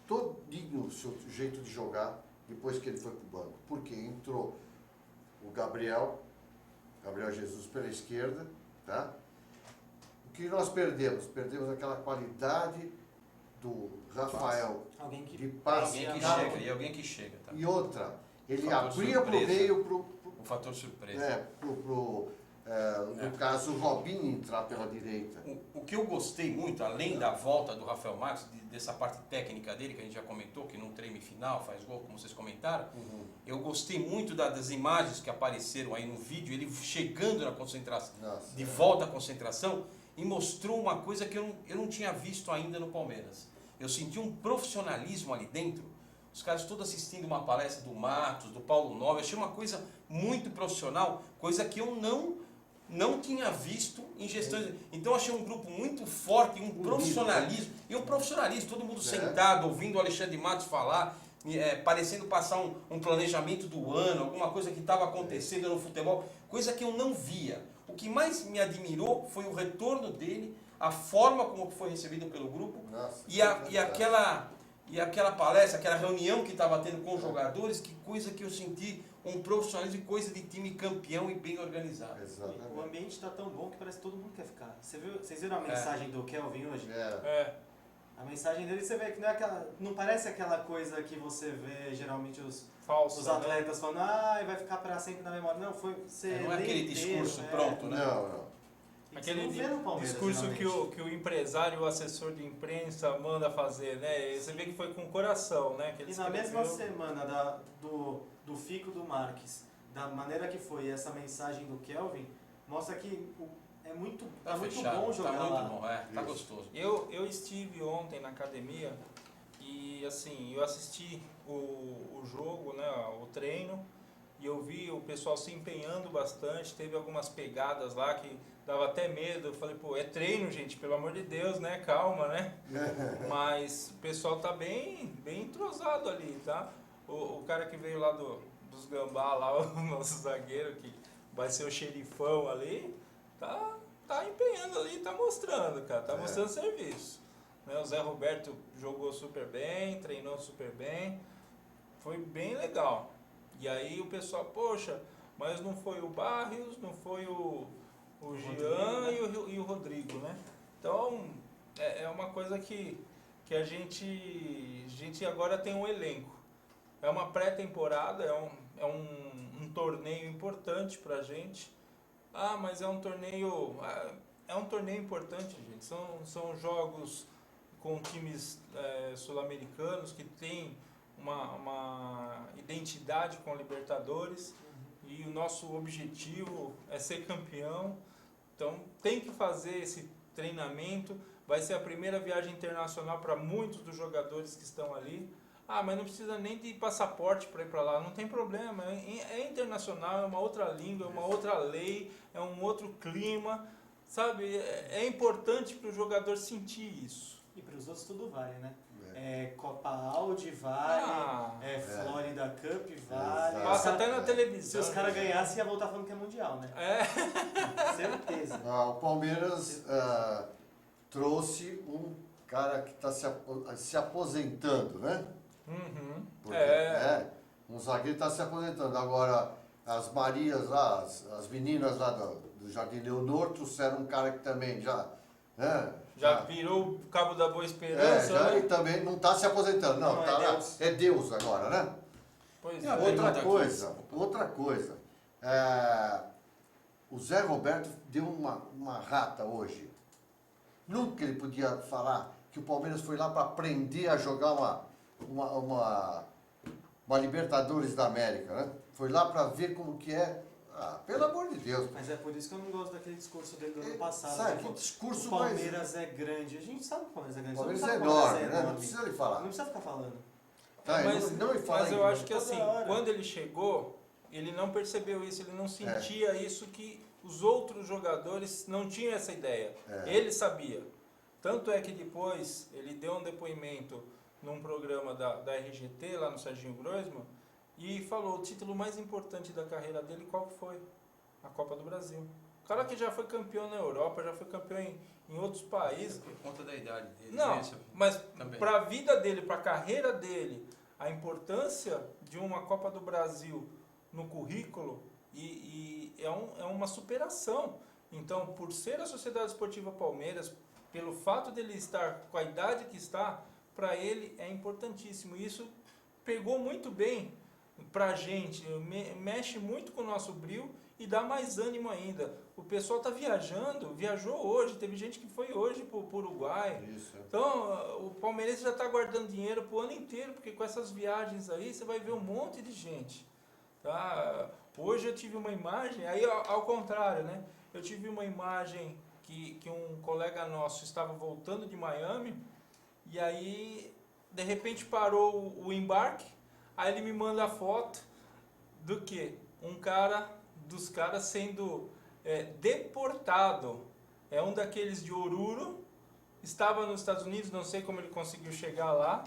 todinho o seu jeito de jogar depois que ele foi para o banco. Porque entrou o Gabriel Jesus pela esquerda, tá? O que nós perdemos? Perdemos aquela qualidade do Rafael de passe. Alguém que chega. Tá? E outra, ele Fator abria para o meio o fator surpresa. no caso, o Robinho entrar pela direita. O que eu gostei muito, além da volta do Rafael Marques, dessa parte técnica dele, que a gente já comentou, que não treme final, faz gol, como vocês comentaram, eu gostei muito das imagens que apareceram aí no vídeo, ele chegando na concentração, de volta à concentração, e mostrou uma coisa que eu não tinha visto ainda no Palmeiras. Eu senti um profissionalismo ali dentro, os caras todos assistindo uma palestra do Matos, do Paulo Nobre, achei uma coisa muito profissional, coisa que eu não tinha visto em gestões. Então achei um grupo muito forte, um profissionalismo. E um profissionalismo, todo mundo sentado, ouvindo o Alexandre Matos falar, parecendo passar um planejamento do ano, alguma coisa que estava acontecendo no futebol, coisa que eu não via. O que mais me admirou foi o retorno dele, a forma como foi recebido pelo grupo. Nossa, e aquela palestra, aquela reunião que estava tendo com os jogadores, que coisa que eu senti um profissionalismo e coisa de time campeão e bem organizado. Exatamente. O ambiente está tão bom que parece que todo mundo quer ficar. Vocês viram a mensagem do Kelvin hoje? A mensagem dele, você vê que não parece aquela coisa que você vê geralmente os atletas falando, vai ficar para sempre na memória. Não, não é aquele discurso pronto, né? Não. Aquele discurso que o empresário e o assessor de imprensa manda fazer, né? Você vê que foi com coração, né? Que ele e na mesma semana do Fico do Marques, da maneira que foi essa mensagem do Kelvin, mostra que é muito bom jogar tá lá. Muito bom, tá gostoso. Eu estive ontem na academia e assim, eu assisti o jogo, né? O treino, e eu vi o pessoal se empenhando bastante, teve algumas pegadas lá que dava até medo. Eu falei, pô, é treino, gente, pelo amor de Deus, né? Calma, né? Mas o pessoal tá bem entrosado ali, tá? O cara que veio lá dos Gambá, lá, o nosso zagueiro, que vai ser o xerifão ali, tá empenhando ali, tá mostrando, cara, tá mostrando serviço. Né? O Zé Roberto jogou super bem, treinou super bem, foi bem legal. E aí o pessoal, poxa, mas não foi o Barrios, não foi o Jean e o Rodrigo, né? Então, é uma coisa que a gente agora tem um elenco. É uma pré-temporada, é um torneio importante pra gente. Mas é um torneio importante, gente. São jogos com times sul-americanos que têm uma identidade com a Libertadores. E o nosso objetivo é ser campeão. Então tem que fazer esse treinamento. Vai ser a primeira viagem internacional para muitos dos jogadores que estão ali. Mas não precisa nem de passaporte para ir para lá, não tem problema. É internacional, é uma outra língua, é uma outra lei, é um outro clima, sabe? É importante para o jogador sentir isso. E para os outros tudo vale, né? Copa Audi vale, Florida Cup vale. Passa até na televisão. Se os caras ganhassem, ia voltar falando que é mundial, né? Certeza. O Palmeiras trouxe um cara que está se aposentando, né? Porque, um zagueiro está se aposentando. Agora, as Marias lá, as meninas lá do Jardim Leonor trouxeram um cara que também já virou o Cabo da Boa Esperança, né? E também não está se aposentando, não. É Deus agora, né? Pois Outra coisa. O Zé Roberto deu uma rata hoje. Nunca ele podia falar que o Palmeiras foi lá para aprender a jogar uma Libertadores da América, né? Foi lá para ver como que é. Pelo amor de Deus. Mas é por isso que eu não gosto daquele discurso dele do ano passado. Sabe, que discurso o Palmeiras é grande. A gente sabe que o Palmeiras é grande. O Palmeiras é enorme, né? Não precisa lhe falar. Não precisa ficar falando. Mas eu acho que assim, quando ele chegou, ele não percebeu isso, ele não sentia isso, que os outros jogadores não tinham essa ideia. Ele sabia. Tanto é que depois ele deu um depoimento num programa da RGT, lá no Serginho Groisman, e falou o título mais importante da carreira dele, qual foi? A Copa do Brasil. O cara que já foi campeão na Europa, já foi campeão em outros países. Por conta da idade dele. Não, mas para a vida dele, para a carreira dele, a importância de uma Copa do Brasil no currículo é uma superação. Então, por ser a Sociedade Esportiva Palmeiras, pelo fato dele estar com a idade que está, para ele é importantíssimo. Isso pegou muito bem para a gente, mexe muito com o nosso brio e dá mais ânimo ainda. O pessoal está viajando, viajou hoje, teve gente que foi hoje para o Uruguai. Isso. Então, o palmeirense já está guardando dinheiro para o ano inteiro, porque com essas viagens aí você vai ver um monte de gente. Tá? Hoje eu tive uma imagem, aí ao contrário, né? Eu tive uma imagem que um colega nosso estava voltando de Miami, e aí, de repente, parou o embarque, aí ele me manda a foto do quê? Dos caras sendo deportado. É um daqueles de Oruro, estava nos Estados Unidos, não sei como ele conseguiu chegar lá,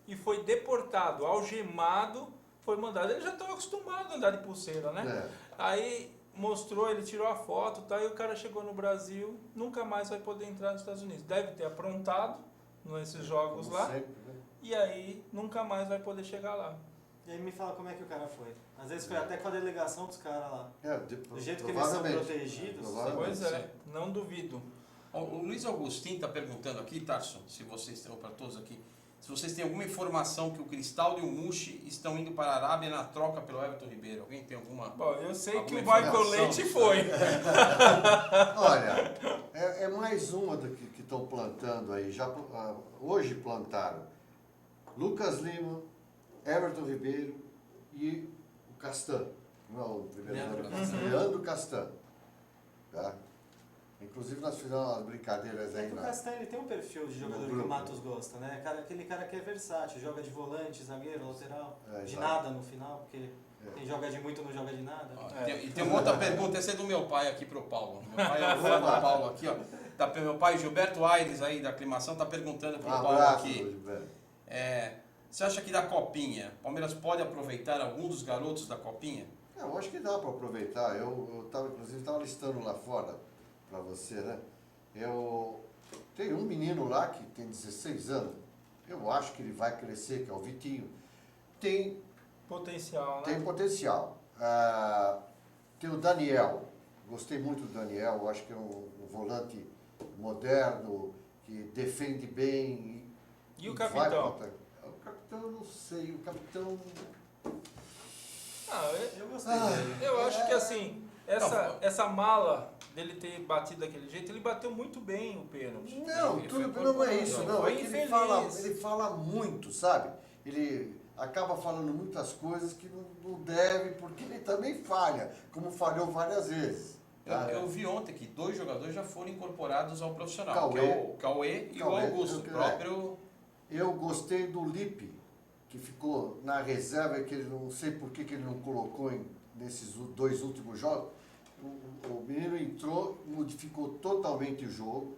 e foi deportado, algemado, foi mandado. Ele já estava acostumado a andar de pulseira, né? Aí mostrou, ele tirou a foto, tá? E o cara chegou no Brasil, nunca mais vai poder entrar nos Estados Unidos. Deve ter aprontado nesses jogos Como lá, sempre, né? e aí nunca mais vai poder chegar lá. E aí me fala como é que o cara foi. Às vezes foi até com a delegação dos caras lá. Do jeito que eles são provavelmente. protegidos. Provavelmente. Pois é, não duvido. Ó, o Luiz Augustinho está perguntando aqui, Tarso, se vocês estão para todos aqui, se vocês têm alguma informação que o Cristal e o Mushi estão indo para a Arábia na troca pelo Everton Ribeiro. Alguém tem alguma? Bom, eu sei que o Alguma Michael informação Leite disso foi. Olha, é mais uma do que estão plantando aí. Hoje plantaram Lucas Lima, Everton Ribeiro e o Castan. Não, o Leandro Castan. Tá? Inclusive nós fizemos umas brincadeiras aí O na. Castan ele tem um perfil de jogador que grupo. o Matos gosta, né? Aquele cara que é versátil, joga de volante, zagueiro, lateral, de exato. nada no final, porque quem joga de muito não joga de nada. Ó, e tem uma outra pergunta, essa é do meu pai aqui pro Paulo. Meu pai é o fã do Paulo aqui, ó. Meu pai Gilberto Aires aí da aclimação tá perguntando pro Paulo Abraço, aqui. Gilberto. Você acha que da Copinha, o Palmeiras pode aproveitar algum dos garotos da Copinha? Eu acho que dá para aproveitar. Inclusive, estava listando lá fora para você, né? Tem um menino lá que tem 16 anos. Eu acho que ele vai crescer, que é o Vitinho. Tem Potencial, né? Tem potencial. Tem o Daniel. Gostei muito do Daniel. Eu acho que é um volante moderno, que defende bem. E o vai capitão? O capitão, eu não sei. O capitão... Eu gostei dele. Eu acho que assim, essa mala dele ter batido daquele jeito, ele bateu muito bem o pênalti. Não, Ele tudo foi não é isso, não. Foi É que infeliz. ele fala muito, sabe? Ele acaba falando muitas coisas que não deve, porque ele também falha, como falhou várias vezes. Tá? Eu vi ontem que 2 jogadores já foram incorporados ao profissional, Cauê. que é o Cauê e o Augusto, próprio. Eu gostei do Lipe, que ficou na reserva, que ele não sei por que ele não colocou nesses 2 últimos jogos. O menino entrou, modificou totalmente o jogo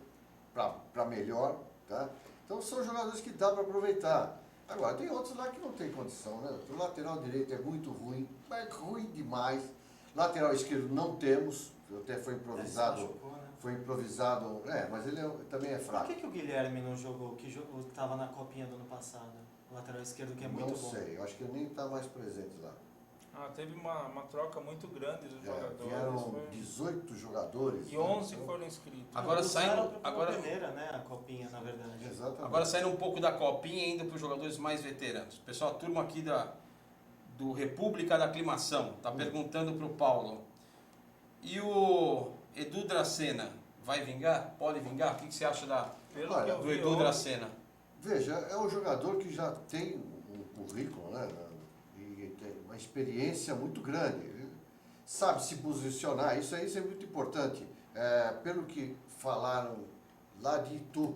para melhor. Tá? Então são jogadores que dá para aproveitar. Agora, tem outros lá que não tem condição, né? O lateral direito é muito ruim, mas ruim demais. Lateral esquerdo não temos, até foi improvisado. Machucou, né? Foi improvisado, mas ele também é Por fraco. que o Guilherme não jogou, que estava na copinha do ano passado? O lateral esquerdo que é muito Não bom. sei, eu acho que ele nem está mais presente lá. Teve uma troca muito grande dos jogadores. Vieram Foi... 18 jogadores. E né? 11 Então, foram inscritos. Agora saindo. Agora Peneira, né? A copinha, na verdade. Exatamente. Agora saindo um pouco da Copinha e indo para os jogadores mais veteranos. Pessoal, a turma aqui do República da Aclimação está perguntando para o Paulo. E o Edu Dracena vai vingar? Pode vingar? O que você acha Pelo Olha, que eu do vi Edu ontem, Dracena? Veja, é um jogador que já tem um currículo, né? E tem uma experiência muito grande. Ele sabe se posicionar, isso é muito importante. Pelo que falaram lá de Itu,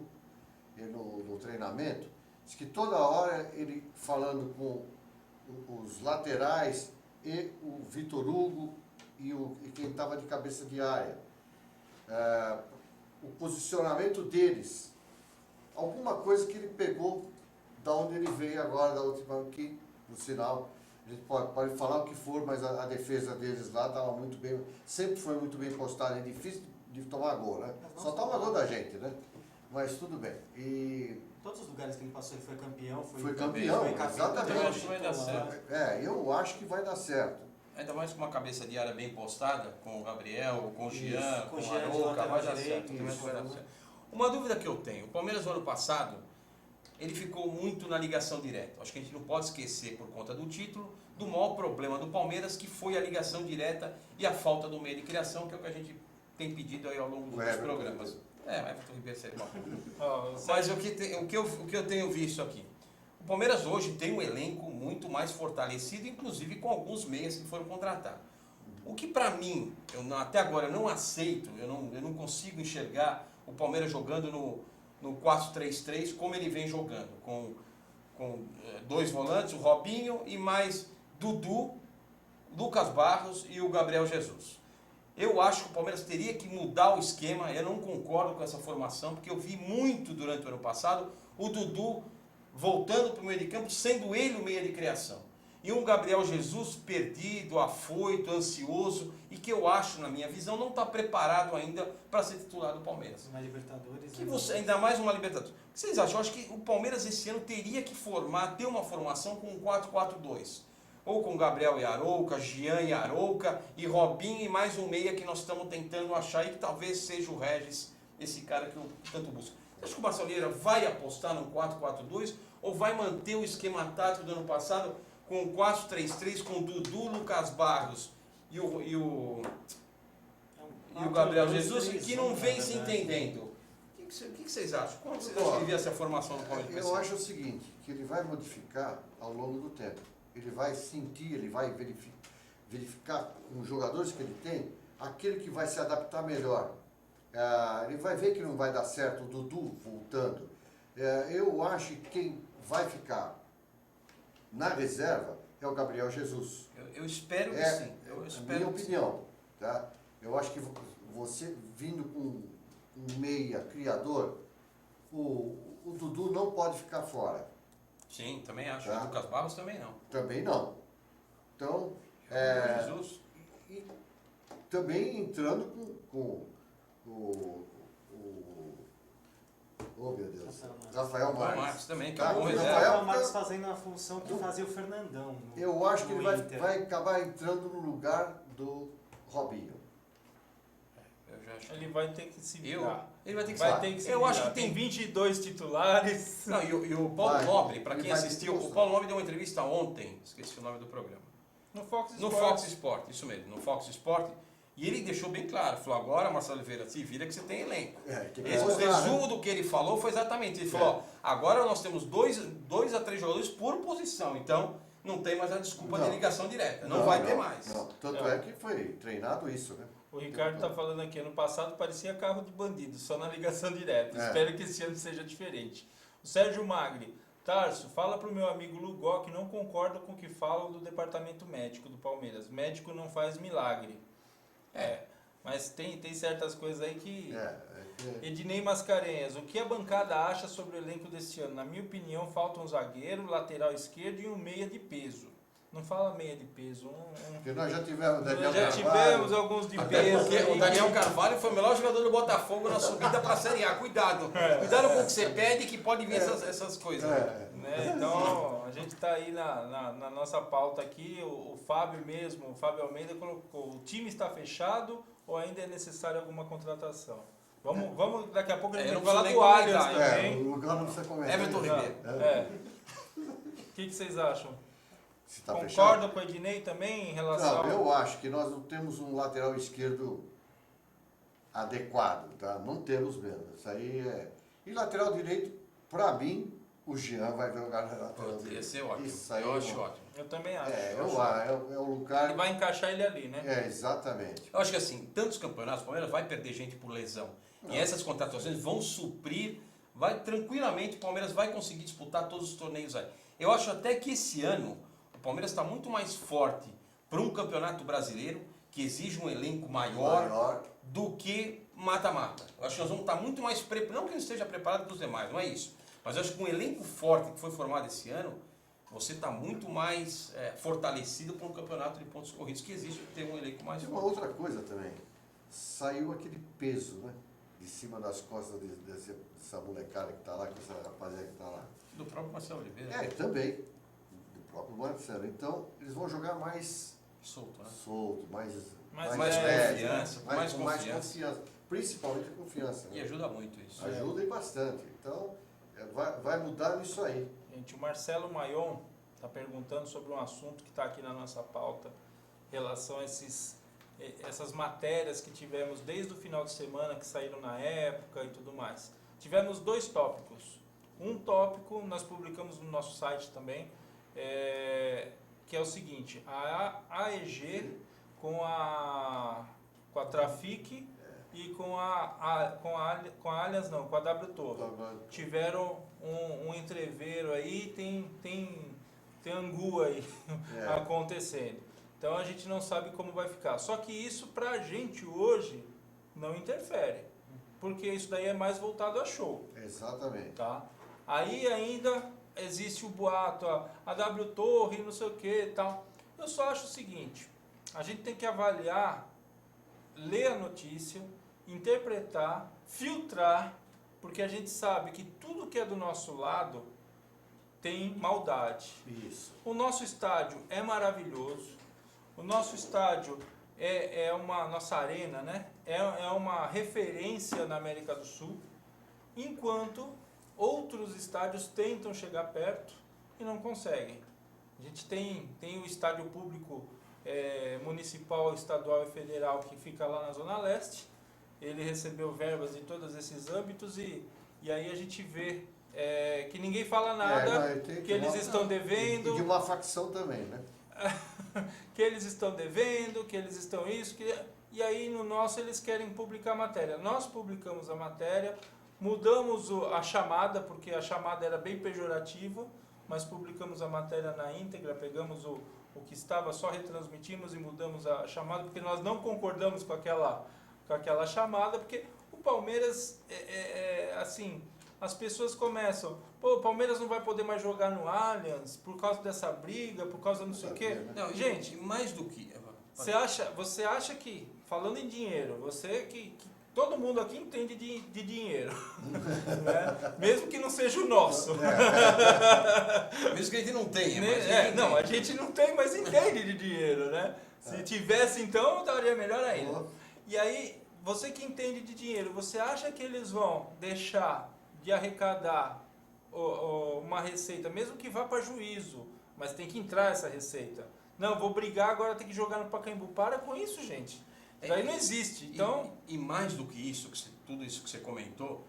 no treinamento, diz que toda hora ele falando com os laterais e o Vitor Hugo e quem estava de cabeça de área. O posicionamento deles, alguma coisa que ele pegou da onde ele veio agora, da última, que, no sinal, a gente pode falar o que for, mas a defesa deles lá estava muito bem, sempre foi muito bem postada, é difícil de tomar gol, né? Só toma gol da gente, né? Mas tudo bem. E Todos os lugares que ele passou, ele foi campeão. Foi campeão, foi capitão, exatamente. Eu acho que vai dar certo. eu acho que vai dar certo. Ainda mais com uma cabeça de área bem postada, com o Gabriel, com o Jean, Isso, com com o o Jean de Arouca, lateral vai dar direito, certo. isso. Vai dar certo. Uma dúvida que eu tenho, o Palmeiras no ano passado ele ficou muito na ligação direta. Acho que a gente não pode esquecer, por conta do título, do maior problema do Palmeiras, que foi a ligação direta e a falta do meio de criação, que é o que a gente tem pedido aí ao longo dos programas. O Everton Ribeiro seria uma boa. Mas o que eu tenho visto aqui? O Palmeiras hoje tem um elenco muito mais fortalecido, inclusive com alguns meias que foram contratados. O que para mim, até agora eu não aceito, eu não consigo enxergar o Palmeiras jogando no 4-3-3 como ele vem jogando, com dois volantes, o Robinho e mais Dudu, Lucas Barros e o Gabriel Jesus. Eu acho que o Palmeiras teria que mudar o esquema, eu não concordo com essa formação, porque eu vi muito durante o ano passado o Dudu voltando para o meio de campo, sendo ele o meio de criação. E um Gabriel Jesus perdido, afoito, ansioso, e que eu acho, na minha visão, não está preparado ainda para ser titular do Palmeiras. Uma Libertadores. Ainda mais uma Libertadores. O que vocês acham? Eu acho que o Palmeiras esse ano teria que ter uma formação com um 4-4-2. Ou com Gabriel e Arouca, Jean e Arouca, e Robinho e mais um meia que nós estamos tentando achar e que talvez seja o Regis, esse cara que eu tanto busco. Você acha que o Marcelo Vieira vai apostar no 4-4-2 ou vai manter o esquema tático do ano passado com o 4-3-3 com Dudu, Lucas Barros e o Gabriel Jesus, que não vem se entendendo? O que vocês acham? Como vocês acham que devia ser a formação do Palmeiras? Eu acho o seguinte, que ele vai modificar ao longo do tempo. Ele vai sentir, ele vai verificar com os jogadores que ele tem, aquele que vai se adaptar melhor. Ele vai ver que não vai dar certo o Dudu voltando. Eu acho que quem vai ficar na reserva é o Gabriel Jesus. Eu espero que sim. Minha opinião. Tá? Eu acho que você vindo com um meia criador, o Dudu não pode ficar fora. Sim, também acho. Tá? O Lucas Barros também não. Também não. Então, Jesus. E também entrando com oh meu Deus, Rafael Marques também, que é Tá, um bom o reserva. Rafael Marques fazendo a função que fazia o Fernandão. Eu acho que ele Inter. vai acabar entrando no lugar do Robinho. Eu já acho. Ele vai ter que se virar. Ele vai ter que Vai se ter que se Eu virar. acho que Tem 22 titulares. Não, e o Paulo Vai. Nobre, para Ele quem vai ter assistiu, que o mostrar. Paulo Nobre deu uma entrevista ontem, esqueci o nome do programa. No Fox No Sports. Fox Sport, isso mesmo, no Fox Sport. E ele deixou bem claro, falou, agora Marcelo Oliveira, se vira que você tem elenco. Tem que O mostrar, resumo do que ele falou foi exatamente, ele falou, ó, agora nós temos 2 a 3 jogadores por posição, então não tem mais a desculpa de ligação direta, não vai ter mais. Não. Tanto é que foi treinado isso, né? O Ricardo está falando aqui, ano passado parecia carro de bandido, só na ligação direta. Espero que esse ano seja diferente. O Sérgio Magri, Tarso, fala para o meu amigo Lugó que não concorda com o que falam do departamento médico do Palmeiras. Médico não faz milagre. Mas tem certas coisas aí que... Ednei Mascarenhas, o que a bancada acha sobre o elenco desse ano? Na minha opinião, falta um zagueiro, lateral esquerdo e um meia de peso. Não fala meia de peso. Porque nós já tivemos Daniel Já Carvalho. tivemos alguns de peso. Porque aí o Daniel Carvalho foi o melhor jogador do Botafogo na subida para a Série A. Cuidado. Cuidado com o que você pede que pode vir essas coisas. né? Então, a gente está aí na nossa pauta aqui, o Fábio mesmo, o Fábio Almeida colocou, o time está fechado ou ainda é necessário alguma contratação? Vamos daqui a pouco a gente vai falar do Allianz também. O lugar não precisa comentar. Everton Ribeiro. O que vocês acham? Se tá Concorda com o Ednei também em relação... Não, eu acho que nós não temos um lateral esquerdo adequado, tá? Não temos mesmo. Isso aí é... E lateral direito, pra mim, o Jean vai jogar na lateral direito. Ia ser ótimo. Isso aí Eu acho ótimo. Eu também acho. É o lugar... Ele vai encaixar ele ali, né? Exatamente. Eu acho que assim, tantos campeonatos, o Palmeiras vai perder gente por lesão. E essas contratações vão suprir, tranquilamente, o Palmeiras vai conseguir disputar todos os torneios aí. Eu acho até que esse ano o Palmeiras está muito mais forte para um campeonato brasileiro que exige um elenco maior do que mata-mata. Eu acho que nós vamos estar muito mais preparados, não que não esteja preparado para os demais, não é isso. Mas eu acho que um elenco forte que foi formado esse ano, você está muito mais fortalecido para um campeonato de pontos corridos que exige ter um elenco mais E forte. uma outra coisa também, saiu aquele peso, né? De cima das costas dessa molecada que está lá, com essa rapaziada que está lá. Do próprio Marcelo Oliveira. Também. Do próprio Marcelo. Então, eles vão jogar mais Solto, né? solto, mais mais leve, confiança, com mais com mais confiança. confiança. Principalmente a confiança. E Né? ajuda muito isso. Ajuda e bastante. Então, vai mudar nisso aí. Gente, o Marcelo Maion está perguntando sobre um assunto que está aqui na nossa pauta, em relação a essas matérias que tivemos desde o final de semana, que saíram na época e tudo mais. Tivemos 2 tópicos. Um tópico nós publicamos no nosso site também, que é o seguinte: a AEG com a Trafic e com a Allianz, não, com a W Torre, tiveram um entreveiro aí, tem angu aí acontecendo. Então a gente não sabe como vai ficar. Só que isso pra gente hoje não interfere, porque isso daí é mais voltado a show. Exatamente. Tá? Aí ainda existe o boato, a W Torre, não sei o que e tal. Eu só acho o seguinte: a gente tem que avaliar, ler a notícia, interpretar, filtrar, porque a gente sabe que tudo que é do nosso lado tem maldade. Isso. O nosso estádio é maravilhoso, o nosso estádio nossa arena, né? É uma referência na América do Sul, enquanto outros estádios tentam chegar perto e não conseguem. A gente tem o estádio público municipal, estadual e federal que fica lá na Zona Leste. Ele recebeu verbas em todos esses âmbitos e aí a gente vê que ninguém fala nada, que eles estão devendo. E de uma facção também, né? Que eles estão devendo, que eles estão isso, e aí no nosso eles querem publicar a matéria. Nós publicamos a matéria, mudamos a chamada, porque a chamada era bem pejorativa, mas publicamos a matéria na íntegra, pegamos o que estava, só retransmitimos e mudamos a chamada, porque nós não concordamos com aquela chamada, porque o Palmeiras, assim, as pessoas começam, o Palmeiras não vai poder mais jogar no Allianz por causa dessa briga, por causa não sei o quê. Não, gente, mais do que... você acha que, falando em dinheiro, você que todo mundo aqui entende de dinheiro, né? Mesmo que não seja o nosso. Mesmo que a gente não tenha. A gente não tem, mas entende de dinheiro, né? Se tivesse, então, estaria melhor ainda. E aí, você que entende de dinheiro, você acha que eles vão deixar de arrecadar uma receita, mesmo que vá para juízo, mas tem que entrar essa receita? Não, vou brigar, agora tem que jogar no Pacaembu. Para com isso, gente. Daí não existe. Então... E mais do que isso, tudo isso que você comentou,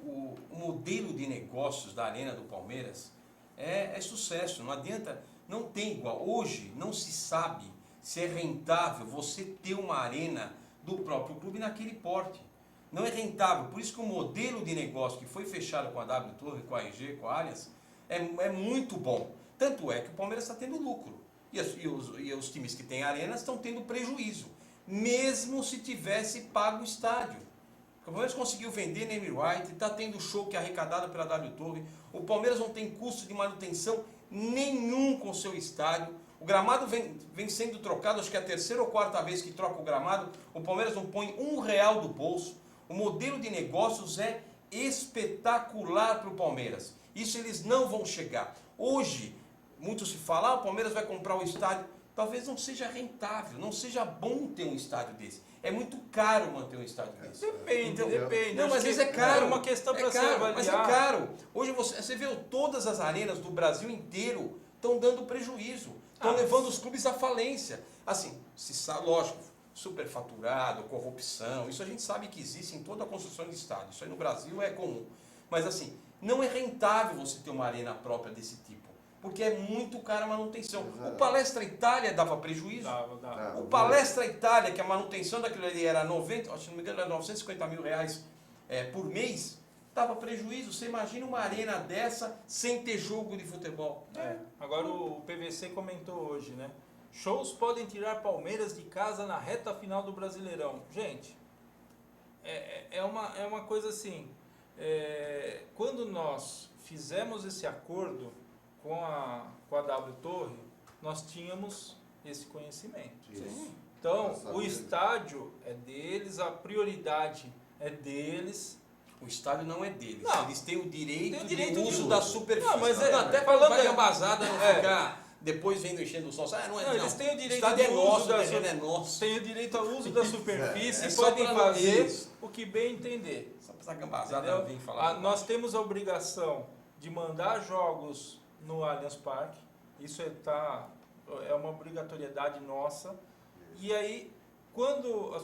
o modelo de negócios da Arena do Palmeiras é sucesso. Não adianta, não tem igual. Hoje não se sabe se é rentável você ter uma arena do próprio clube naquele porte. Não é rentável. Por isso que o modelo de negócio que foi fechado com a W Torre, com a AEG, com a Allianz, é muito bom. Tanto é que o Palmeiras está tendo lucro. E os times que têm arenas estão tendo prejuízo, mesmo se tivesse pago o estádio. O Palmeiras conseguiu vender name right, está tendo show que é arrecadado pela W Torre. O Palmeiras não tem custo de manutenção nenhum com o seu estádio. O gramado vem sendo trocado, acho que é a 3ª ou 4ª vez que troca o gramado. O Palmeiras não põe R$1 do bolso. O modelo de negócios é espetacular para o Palmeiras. Isso eles não vão chegar. Hoje, muito se fala, o Palmeiras vai comprar o estádio. Talvez não seja rentável, não seja bom ter um estádio desse. É muito caro manter um estádio desse. Depende. Não, mas às vezes é caro. É uma questão para ser avaliada. Mas é caro. Hoje você vê todas as arenas do Brasil inteiro estão dando prejuízo. Estão levando os clubes à falência. Assim, lógico, superfaturado, corrupção, isso a gente sabe que existe em toda a construção de estádio. Isso aí no Brasil é comum. Mas assim, não é rentável você ter uma arena própria desse tipo. Porque é muito cara a manutenção. O Palestra Itália dava prejuízo. Dava. O Palestra Itália, que a manutenção daquilo ali era 90, se não me engano, era R$950 mil por mês, dava prejuízo. Você imagina uma arena dessa sem ter jogo de futebol. Agora o PVC comentou hoje, né? Shows podem tirar Palmeiras de casa na reta final do Brasileirão. Gente, é uma coisa assim, quando nós fizemos esse acordo com a W Torre, nós tínhamos esse conhecimento. Isso. Então, o estádio é deles, a prioridade é deles. O estádio não é deles. Não. Eles têm o direito, Tem o direito de de uso uso da superfície. Não, mas até falando para a embasada não ficar... depois vem enchendo o sol. Não é, Não, eles têm o direito estádio de é uso nosso, da o terreno é nosso. Tem o direito ao uso da superfície É e só podem pra fazer isso. o que bem entender. Só pra essa gambazada Entendeu? vir falar. Nós temos a obrigação de mandar jogos no Allianz Parque. Isso é uma obrigatoriedade nossa. E aí,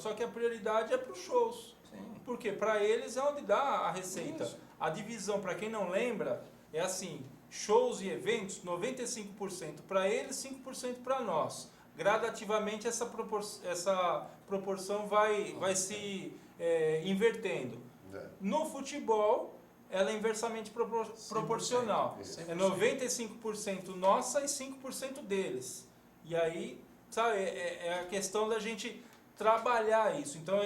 só que a prioridade é para os shows. Sim. Porque para eles é onde dá a receita. Isso. A divisão, para quem não lembra, é assim: shows e eventos, 95% para eles, 5% para nós. Gradativamente essa proporção vai se invertendo. No futebol, ela é inversamente proporcional. É 95% nossa e 5% deles. E aí, sabe, é a questão da gente trabalhar isso. Então,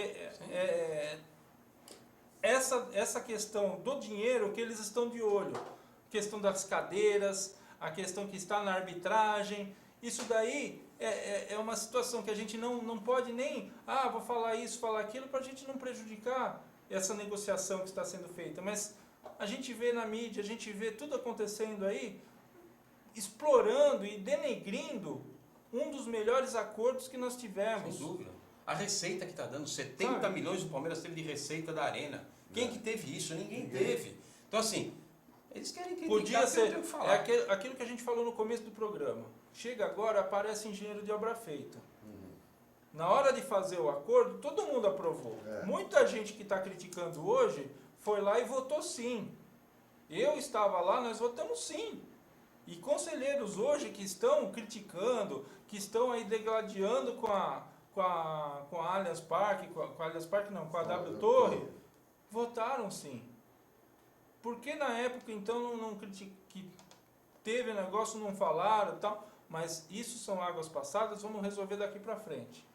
essa questão do dinheiro que eles estão de olho. A questão das cadeiras, a questão que está na arbitragem. Isso daí é uma situação que a gente não pode nem... vou falar isso, falar aquilo, para a gente não prejudicar essa negociação que está sendo feita. Mas a gente vê na mídia, a gente vê tudo acontecendo aí, explorando e denegrindo um dos melhores acordos que nós tivemos. Sem dúvida. A receita que está dando, 70 milhões do Palmeiras teve de receita da Arena. Quem que teve isso? Ninguém teve. Então, assim, eles querem criticar, Podia ser, eu falar. aquilo que a gente falou no começo do programa. Chega agora, aparece engenheiro de obra feita. Na hora de fazer o acordo, todo mundo aprovou. Muita gente que está criticando hoje foi lá e votou sim. Eu estava lá, nós votamos sim. E conselheiros hoje que estão criticando, que estão aí degladiando com a Allianz Parque, com a Allianz Parque não, com a W Torre, votaram sim. Por que na época então não que teve negócio, não falaram e tal? Mas isso são águas passadas, vamos resolver daqui para frente.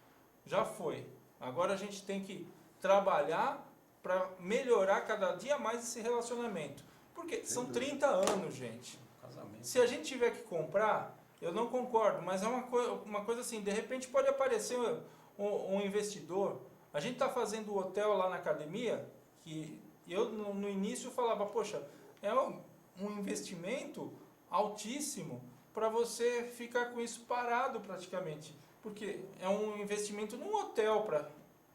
Já foi. Agora a gente tem que trabalhar para melhorar cada dia mais esse relacionamento. Porque são 30 anos, gente. Casamento. Se a gente tiver que comprar, eu não concordo, mas é uma coisa assim, de repente pode aparecer um investidor. A gente está fazendo o hotel lá na academia, que eu no início falava, poxa, é um investimento altíssimo para você ficar com isso parado praticamente. Porque é um investimento num hotel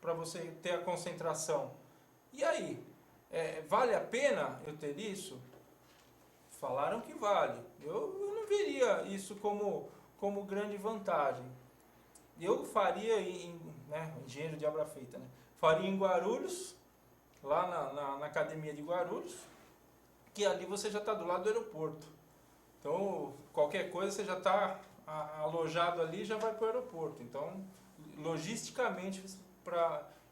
para você ter a concentração. E aí, vale a pena eu ter isso? Falaram que vale. Eu não veria isso como grande vantagem. Eu faria, engenheiro de obra feita, né? Faria em Guarulhos, lá na academia de Guarulhos, que ali você já está do lado do aeroporto. Então, qualquer coisa você já está alojado ali, já vai para o aeroporto. Então, logisticamente,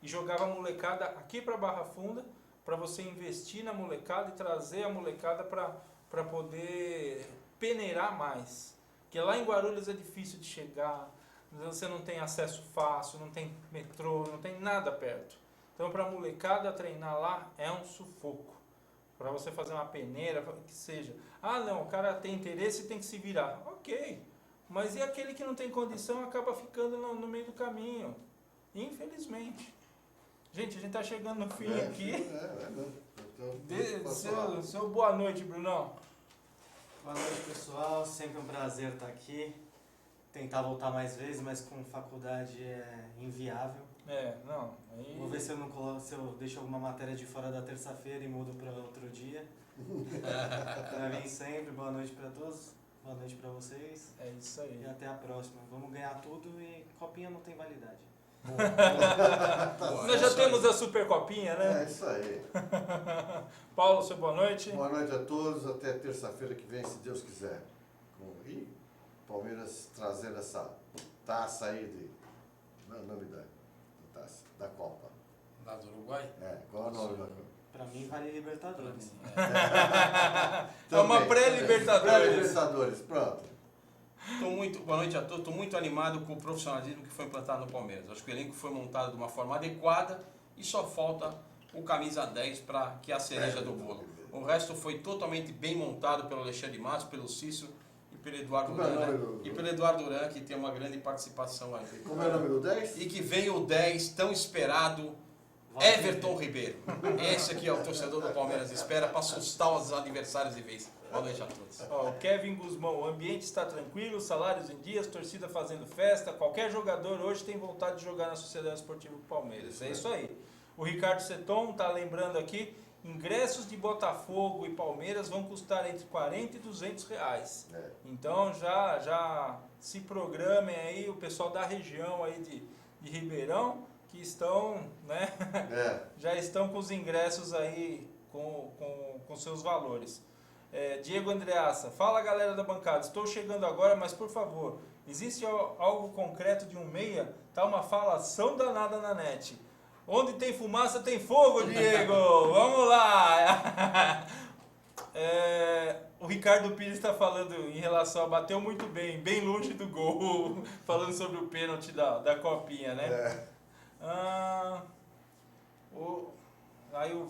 e jogava a molecada aqui para Barra Funda, para você investir na molecada e trazer a molecada para poder peneirar mais. Porque lá em Guarulhos é difícil de chegar, você não tem acesso fácil, não tem metrô, não tem nada perto. Então, para a molecada treinar lá é um sufoco. Para você fazer uma peneira, que seja. Não, o cara tem interesse e tem que se virar. Ok, mas e aquele que não tem condição acaba ficando no meio do caminho? Infelizmente. Gente, a gente está chegando no fim aqui. Seu boa noite, Brunão. Boa noite, pessoal. Sempre um prazer estar aqui. Tentar voltar mais vezes, mas com faculdade é inviável. Vou ver se eu deixo alguma matéria de fora da terça-feira e mudo para outro dia. Para mim sempre, boa noite para todos, boa noite para vocês. É isso aí. E até a próxima. Vamos ganhar tudo e copinha não tem validade. Nós já temos a Super Copinha, né? É isso aí. Paulo, seu boa noite. Boa noite a todos, até terça-feira que vem, se Deus quiser. E Palmeiras trazendo essa taça aí não é o nome da taça, da Copa. Lá do Uruguai? Qual é o nome da Copa? Para mim vale Libertadores. É uma pré-Libertadores. Pré-Libertadores, pronto. Boa noite a todos. Estou muito animado com o profissionalismo que foi implantado no Palmeiras. Acho que o elenco foi montado de uma forma adequada e só falta o camisa 10 para que é a cereja do bolo. O resto foi totalmente bem montado pelo Alexandre Matos, pelo Cícero e pelo Eduardo Duran. E pelo Eduardo Duran, que tem uma grande participação aí. E como é o nome do 10? E que vem o 10 tão esperado, Everton Ribeiro. Esse aqui é o torcedor do Palmeiras espera para assustar os adversários de vez. Boa noite a todos. Ó, o Kevin Guzmão, o ambiente está tranquilo, salários em dias, torcida fazendo festa, qualquer jogador hoje tem vontade de jogar na Sociedade Esportiva Palmeiras. É isso aí. O Ricardo Seton está lembrando aqui, ingressos de Botafogo e Palmeiras vão custar entre 40 e 200 reais. É. Então já se programem aí, o pessoal da região aí de Ribeirão, que estão, né, já estão com os ingressos aí com seus valores. Diego Andreassa, fala galera da bancada, estou chegando agora, mas por favor, existe algo concreto de um meia? Tá uma falação danada na net. Onde tem fumaça tem fogo, Diego! Vamos lá! O Ricardo Pires está falando em relação a bateu muito bem longe do gol, falando sobre o pênalti da copinha, né? Aí o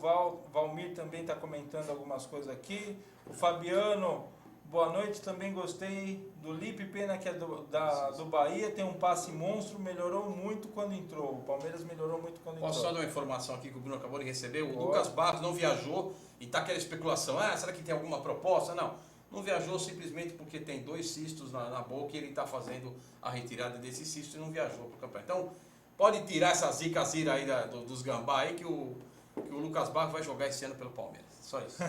Valmir também está comentando algumas coisas aqui. O Fabiano, boa noite, também gostei do Lipe, pena que é do Bahia, tem um passe monstro, melhorou muito quando entrou. O Palmeiras melhorou muito quando entrou. Posso só dar uma informação aqui que o Bruno acabou de receber? O Lucas Barros não viajou e está aquela especulação, será que tem alguma proposta? Não viajou simplesmente porque tem 2 cistos na boca e ele está fazendo a retirada desses cistos e não viajou para o campeonato. Então, pode tirar essa zica-zira aí dos gambá aí que o Lucas Barros vai jogar esse ano pelo Palmeiras. Só isso.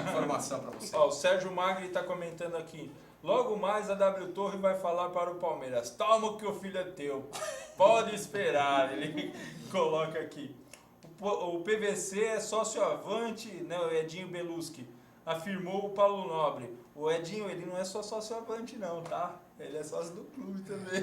Informação para você. O Sérgio Magri está comentando aqui. Logo mais a W Torre vai falar para o Palmeiras. Toma que o filho é teu. Pode esperar. Ele coloca aqui. O PVC é sócio-avante, né, o Edinho Beluschi, afirmou o Paulo Nobre. O Edinho, ele não é só sócio-avante não, tá? Ele é sócio do clube também.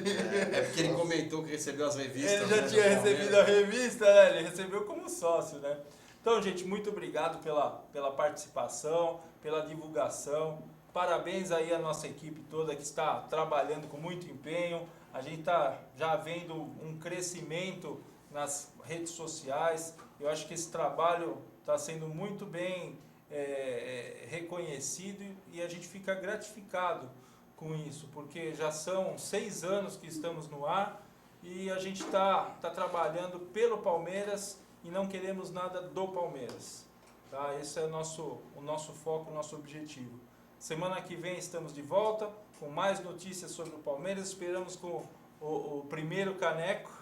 É porque ele comentou que recebeu as revistas. Ele já tinha recebido a revista, né? Ele recebeu como sócio, né? Então, gente, muito obrigado pela participação, pela divulgação. Parabéns aí à nossa equipe toda que está trabalhando com muito empenho. A gente está já vendo um crescimento nas redes sociais. Eu acho que esse trabalho está sendo muito bem reconhecido e a gente fica gratificado com isso, porque já são 6 anos que estamos no ar e a gente está trabalhando pelo Palmeiras e não queremos nada do Palmeiras. Tá? Esse é o nosso foco, o nosso objetivo. Semana que vem estamos de volta com mais notícias sobre o Palmeiras. Esperamos com o primeiro caneco,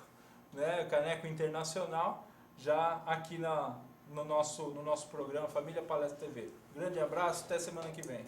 né, o caneco internacional, já aqui no nosso programa Família Palestra TV. Grande abraço, até semana que vem.